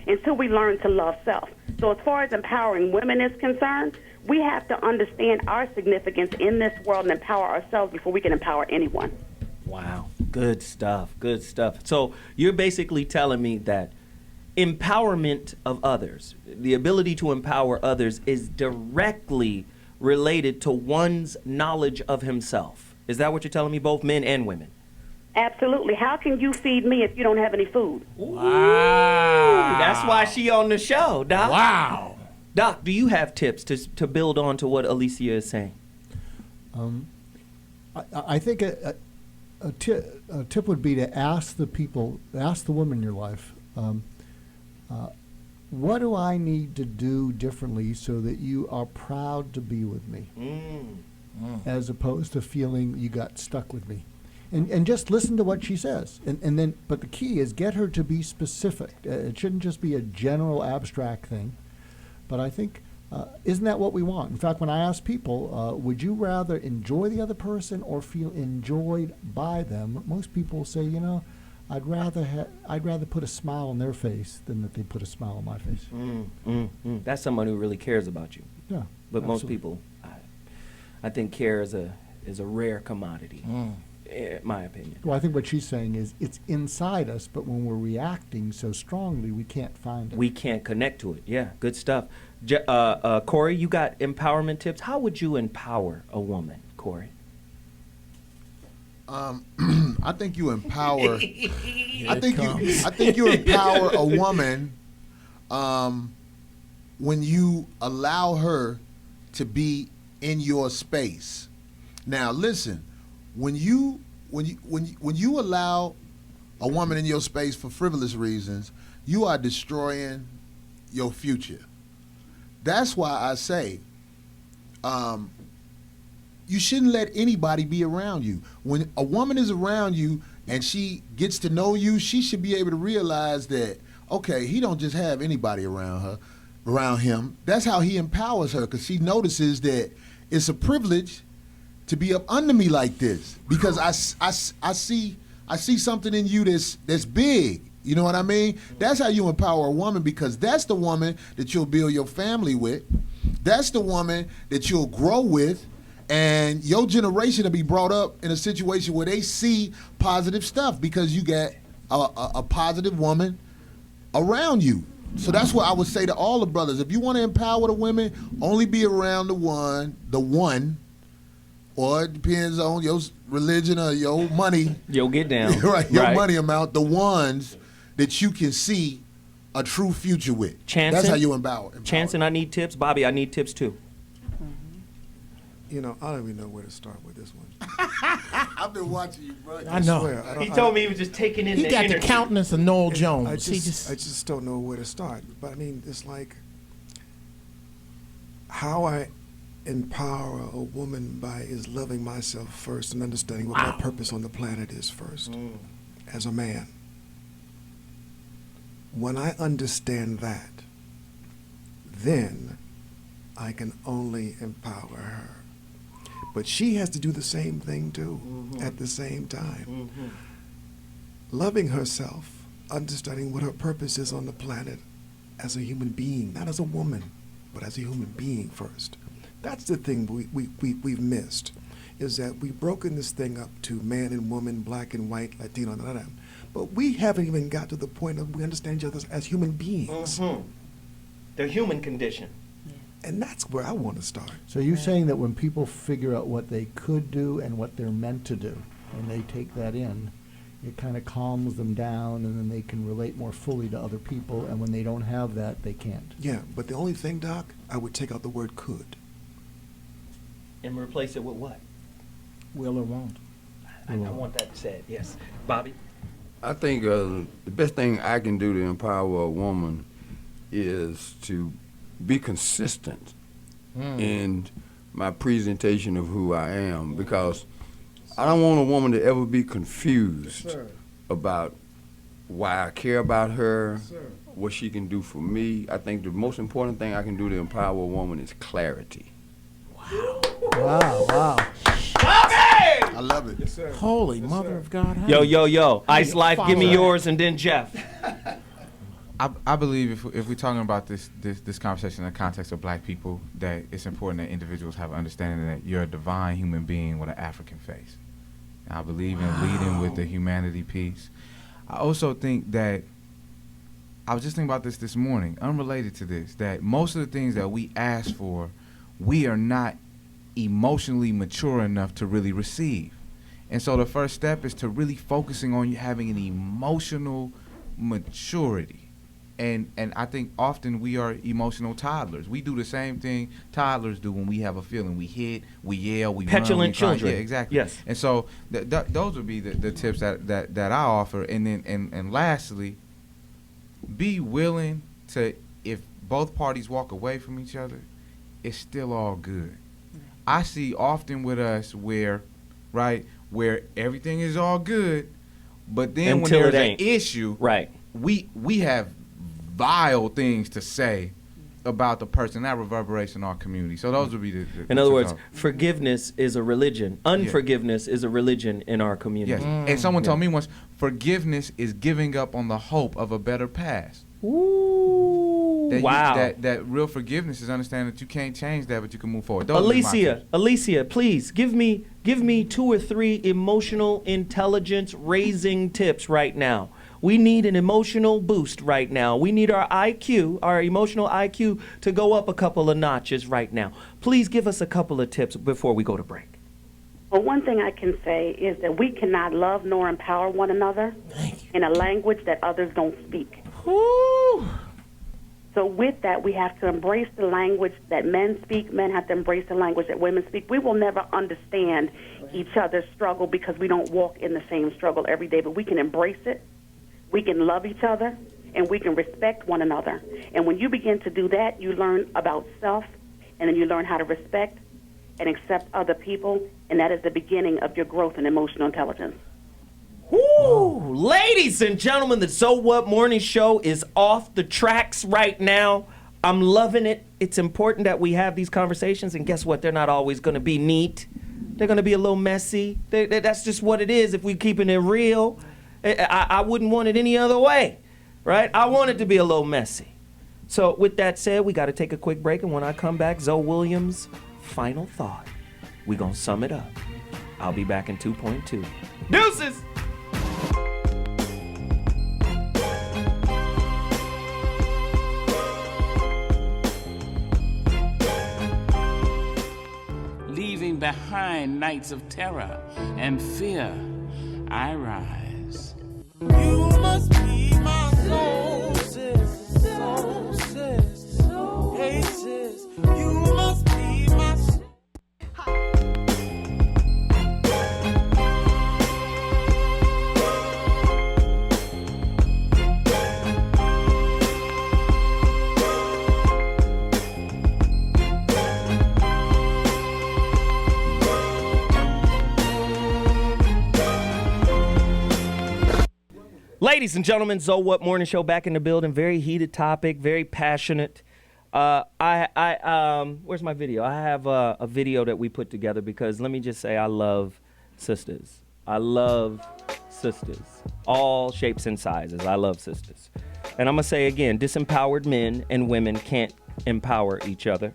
until we learn to love self. So as far as empowering women is concerned, we have to understand our significance in this world and empower ourselves before we can empower anyone. Wow. Good stuff. So you're basically telling me that empowerment of others, the ability to empower others, is directly related to one's knowledge of himself. Is that what you're telling me, both men and women? Absolutely. How can you feed me if you don't have any food? Wow. That's why she on the show, Doc. Wow. Doc, do you have tips to build on to what Alicia is saying? I think a tip would be to ask the woman in your life, what do I need to do differently so that you are proud to be with me? As opposed to feeling you got stuck with me. And just listen to what she says. And then, but the key is get her to be specific. It shouldn't just be a general abstract thing. But I think, isn't that what we want? In fact, when I ask people, would you rather enjoy the other person or feel enjoyed by them? Most people say, you know, I'd rather put a smile on their face than that they put a smile on my face. That's someone who really cares about you. Yeah. But absolutely. most people, I think care is a rare commodity, in my opinion. Well, I think what she's saying is it's inside us, but when we're reacting so strongly, we can't find it. We can't connect to it. Yeah, good stuff. Corey, you got empowerment tips. How would you empower a woman, Corey? I think you empower. I think you empower a woman when you allow her to be in your space. Now, listen, when you allow a woman in your space for frivolous reasons, you are destroying your future. That's why I say, you shouldn't let anybody be around you. When a woman is around you and she gets to know you, she should be able to realize that, okay, he don't just have anybody around him. That's how he empowers her, because she notices that it's a privilege to be up under me like this, because I see something in you that's big. You know what I mean? That's how you empower a woman, because that's the woman that you'll build your family with. That's the woman that you'll grow with. And your generation will be brought up in a situation where they see positive stuff because you got a positive woman around you. So that's what I would say to all the brothers. If you want to empower the women, only be around the one, or it depends on your religion or your money. You'll get down. Right, your money amount, the ones that you can see a true future with. Channsin, that's how you empower. Channsin, I need tips. Bobby, I need tips too. You know, I don't even know where to start with this one. I've been watching you, bro. I know. Swear, He told me he was just taking in the He got energy. the countenance of Noel Jones. I just don't know where to start. But I mean, it's like how I empower a woman is loving myself first and understanding what my purpose on the planet is first as a man. When I understand that, then I can only empower her. But she has to do the same thing too, at the same time. Loving herself, understanding what her purpose is on the planet as a human being, not as a woman, but as a human being first. That's the thing we've missed, is that we've broken this thing up to man and woman, black and white, Latino, but we haven't even got to the point of we understand each other as human beings. Mm-hmm. The human condition. And that's where I want to start. So you're saying that when people figure out what they could do and what they're meant to do, and they take that in, it kind of calms them down, and then they can relate more fully to other people, and when they don't have that, they can't. Yeah, but the only thing, Doc, I would take out the word could. And replace it with what? Will or won't. I want that said, yes. Bobby? I think the best thing I can do to empower a woman is to be consistent in my presentation of who I am, because I don't want a woman to ever be confused about why I care about her, what she can do for me. I think the most important thing I can do to empower a woman is clarity. Wow. I love it. Yes, sir. Holy Mother of God. Yo. Ice Life, give me yours, and then Geoff. I believe if we're talking about this conversation in the context of black people, that it's important that individuals have an understanding that you're a divine human being with an African face. And I believe in leading with the humanity piece. I also think that, I was just thinking about this morning, unrelated to this, that most of the things that we ask for, we are not emotionally mature enough to really receive. And so the first step is to really focusing on you having an emotional maturity. And I think often we are emotional toddlers. We do the same thing toddlers do when we have a feeling. We hit, we yell, we petulant run, we children. Yeah, exactly. Yes. And so those would be the tips that I offer. And then and lastly, be willing to, if both parties walk away from each other, it's still all good. I see often with us where everything is all good, but then Until when there's it an issue, we have vile things to say about the person that reverberates in our community. So those would be the In other words, forgiveness is a religion. Unforgiveness is a religion in our community. Yes. And someone told me once, forgiveness is giving up on the hope of a better past. Ooh, wow. That real forgiveness is understanding that you can't change that, but you can move forward. Those would be my tips. Alicia, please give me 2 or 3 emotional intelligence raising tips right now. We need an emotional boost right now. We need our IQ, our emotional IQ, to go up a couple of notches right now. Please give us a couple of tips before we go to break. Well, one thing I can say is that we cannot love nor empower one another in a language that others don't speak. Ooh. So with that, we have to embrace the language that men speak. Men have to embrace the language that women speak. We will never understand each other's struggle because we don't walk in the same struggle every day, but we can embrace it. We can love each other, and we can respect one another. And when you begin to do that, you learn about self, and then you learn how to respect and accept other people, and that is the beginning of your growth in emotional intelligence. Woo! Ladies and gentlemen, the So What Morning Show is off the tracks right now. I'm loving it. It's important that we have these conversations, and guess what? They're not always going to be neat. They're going to be a little messy. That's just what it is if we're keeping it real. I wouldn't want it any other way, right? I want it to be a little messy. So with that said, we got to take a quick break, and when I come back, Zoe Williams' final thought. We're going to sum it up. I'll be back in 2.2. Deuces! Leaving behind nights of terror and fear, I rise. You must be my soul, sis, soul, sis, soul. Hey, sis, you must be my soul. Ladies and gentlemen, So What Morning Show back in the building. Very heated topic, very passionate. Where's my video? I have a video that we put together because let me just say I love sisters. I love sisters, all shapes and sizes. I love sisters. And I'm going to say again, disempowered men and women can't empower each other.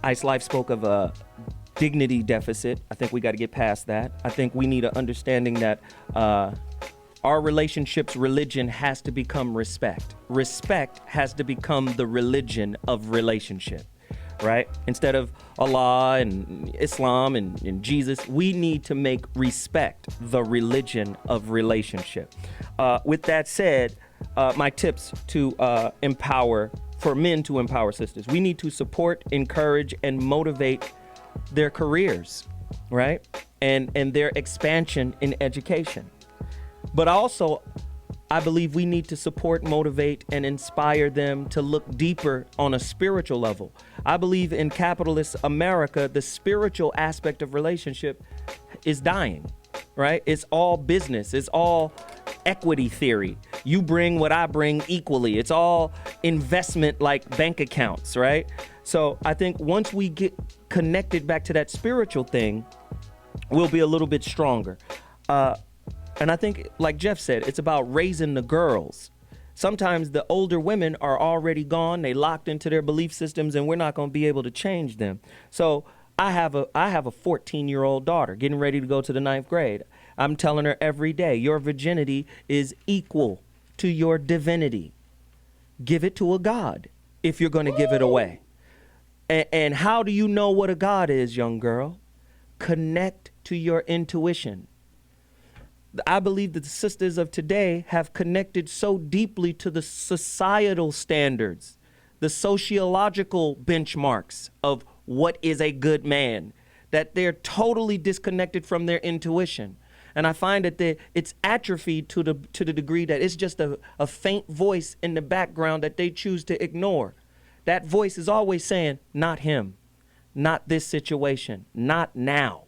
Ice Life spoke of a dignity deficit. I think we got to get past that. I think we need an understanding that our relationships, religion has to become respect. Respect has to become the religion of relationship, right? Instead of Allah and Islam and Jesus, we need to make respect the religion of relationship. With that said, my tips to for men to empower sisters. We need to support, encourage, and motivate their careers, right? And their expansion in education. But also, I believe we need to support, motivate, and inspire them to look deeper on a spiritual level. I believe in capitalist America, the spiritual aspect of relationship is dying, right? It's all business. It's all equity theory. You bring what I bring equally. It's all investment like bank accounts, right? So I think once we get connected back to that spiritual thing, we'll be a little bit stronger. And I think, like Geoff said, it's about raising the girls. Sometimes the older women are already gone. They locked into their belief systems, and we're not going to be able to change them. So I have a 14-year-old daughter getting ready to go to the 9th grade. I'm telling her every day, your virginity is equal to your divinity. Give it to a God if you're going to give it away. And how do you know what a God is, young girl? Connect to your intuition. I believe that the sisters of today have connected so deeply to the societal standards, the sociological benchmarks of what is a good man, that they're totally disconnected from their intuition. And I find that it's atrophied to the degree that it's just a faint voice in the background that they choose to ignore. That voice is always saying, not him, not this situation, not now,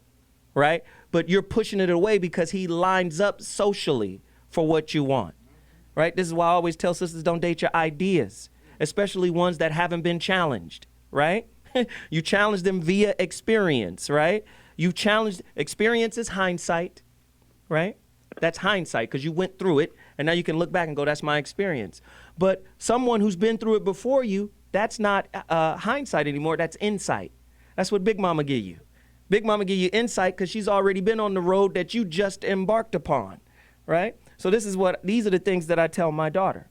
right? But you're pushing it away because he lines up socially for what you want, right? This is why I always tell sisters, don't date your ideas, especially ones that haven't been challenged, right? You challenge them via experience, right? You challenged, experience is hindsight, right? That's hindsight because you went through it and now you can look back and go, that's my experience. But someone who's been through it before you, that's not hindsight anymore, that's insight. That's what Big Mama give you. Big Mama give you insight because she's already been on the road that you just embarked upon, right? So these are the things that I tell my daughter.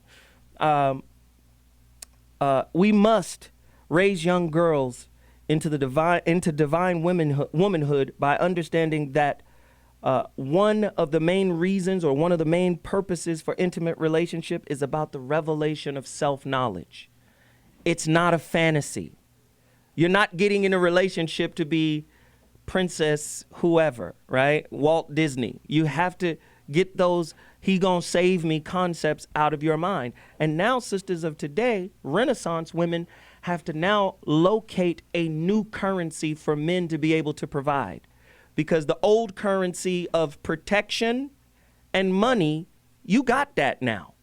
We must raise young girls into divine womanhood by understanding that one of the main reasons or one of the main purposes for intimate relationship is about the revelation of self-knowledge. It's not a fantasy. You're not getting in a relationship to be Princess whoever, right? Walt Disney. You have to get those he gonna save me concepts out of your mind. And now sisters of today, Renaissance women, have to now locate a new currency for men to be able to provide. Because the old currency of protection and money, you got that now.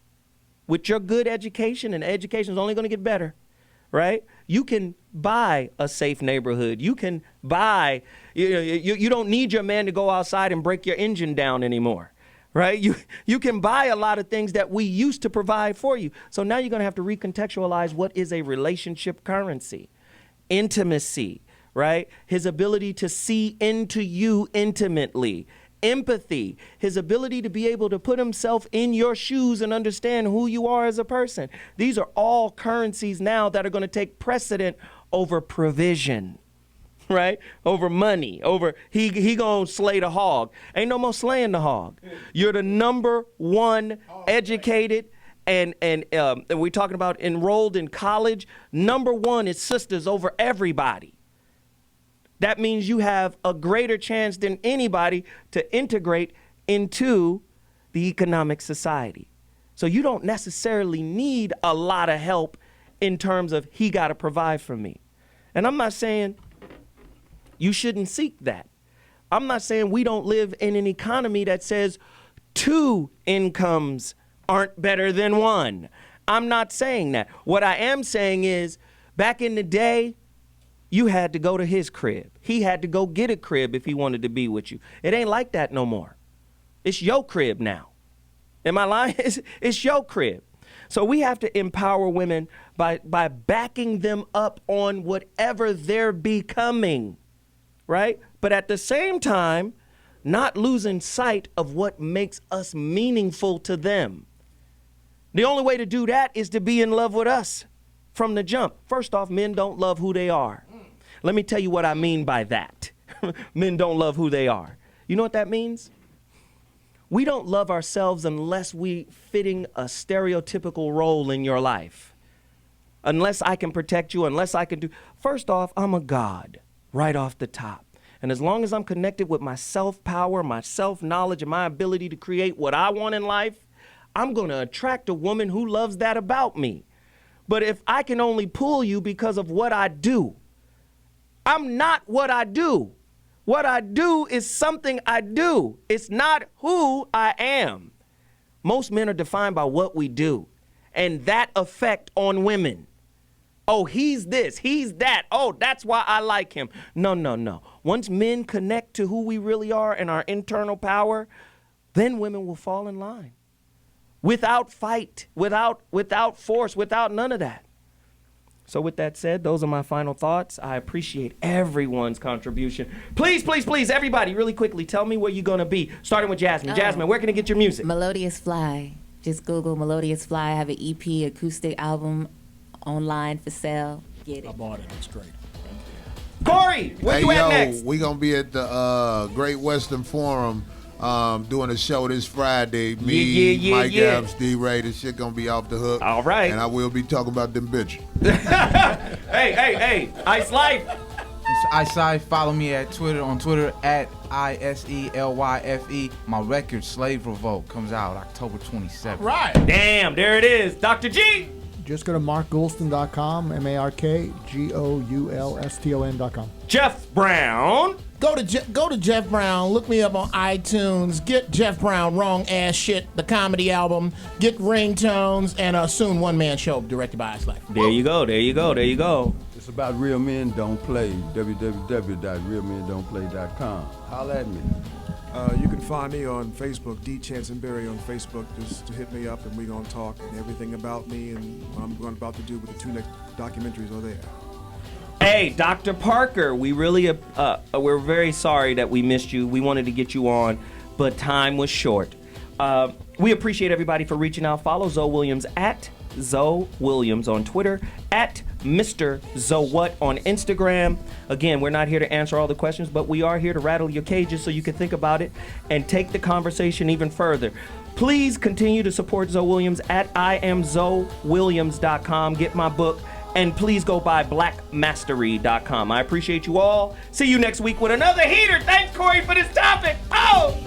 With your good education, and education is only gonna get better, right? You can buy a safe neighborhood. You can buy, you don't need your man to go outside and break your engine down anymore, right? You can buy a lot of things that we used to provide for you. So now you're going to have to recontextualize what is a relationship currency. Intimacy, right? His ability to see into you intimately. Empathy, his ability to be able to put himself in your shoes and understand who you are as a person. These are all currencies now that are going to take precedent over provision, right? Over money, over he gonna slay the hog. Ain't no more slaying the hog. You're the number one educated and we're talking about enrolled in college. Number one is sisters over everybody. That means you have a greater chance than anybody to integrate into the economic society. So you don't necessarily need a lot of help in terms of he got to provide for me. And I'm not saying you shouldn't seek that. I'm not saying we don't live in an economy that says 2 incomes aren't better than 1. I'm not saying that. What I am saying is back in the day, you had to go to his crib. He had to go get a crib if he wanted to be with you. It ain't like that no more. It's your crib now. Am I lying? It's your crib. So we have to empower women by backing them up on whatever they're becoming, right? But at the same time, not losing sight of what makes us meaningful to them. The only way to do that is to be in love with us from the jump. First off, men don't love who they are. Let me tell you what I mean by that. Men don't love who they are. You know what that means? We don't love ourselves unless we fitting a stereotypical role in your life. Unless I can protect you, unless I can do. First off, I'm a God right off the top. And as long as I'm connected with my self-power, my self-knowledge, and my ability to create what I want in life, I'm going to attract a woman who loves that about me. But if I can only pull you because of what I do, I'm not what I do. What I do is something I do. It's not who I am. Most men are defined by what we do and that effect on women. Oh, he's this, he's that. Oh, that's why I like him. No. Once men connect to who we really are and our internal power, then women will fall in line. Without fight, without force, without none of that. So with that said, those are my final thoughts. I appreciate everyone's contribution. Please, everybody, really quickly, tell me where you're going to be, starting with Jasmine. Jasmine, where can I get your music? Melodious Fly. Just Google Melodious Fly. I have an EP, acoustic album online for sale. Get it. I bought it. It's great. Corey, where you at next? We're going to be at the Great Western Forum doing a show this Friday. Me, Mike Epps, D-Ray. This shit going to be off the hook. All right. And I will be talking about them bitches. Hey, Ice Life. It's Ice. Follow me on Twitter at ISELYFE. My record, Slave Revolt, comes out October 27th. Right. Damn, there it is. Dr. G. Just go to markgoulston.com, MarkGoulston.com. Jeff Brown. Go to Jeff Bronw. Look me up on iTunes. Get Jeff Brown, Wrong Ass Shit, the comedy album. Get ringtones and a soon one-man show directed by Ice Life. There you go. It's about Real Men Don't Play. www.realmendon'tplay.com. Holla at me. You can find me on Facebook, D. Channsin Berry on Facebook. Just to hit me up and we're going to talk and everything about me and what I'm about to do with the 2 next documentaries are there. Hey, Dr. Parker, we're very sorry that we missed you. We wanted to get you on, but time was short. We appreciate everybody for reaching out. Follow Zoe Williams at Zoe Williams on Twitter, at Mr. Zowhat on Instagram. Again, we're not here to answer all the questions, but we are here to rattle your cages so you can think about it and take the conversation even further. Please continue to support Zoe Williams at IamZoeWilliams.com. Get my book, and please go by blackmastery.com. I appreciate you all. See you next week with another heater. Thanks, Corey, for this topic. Oh!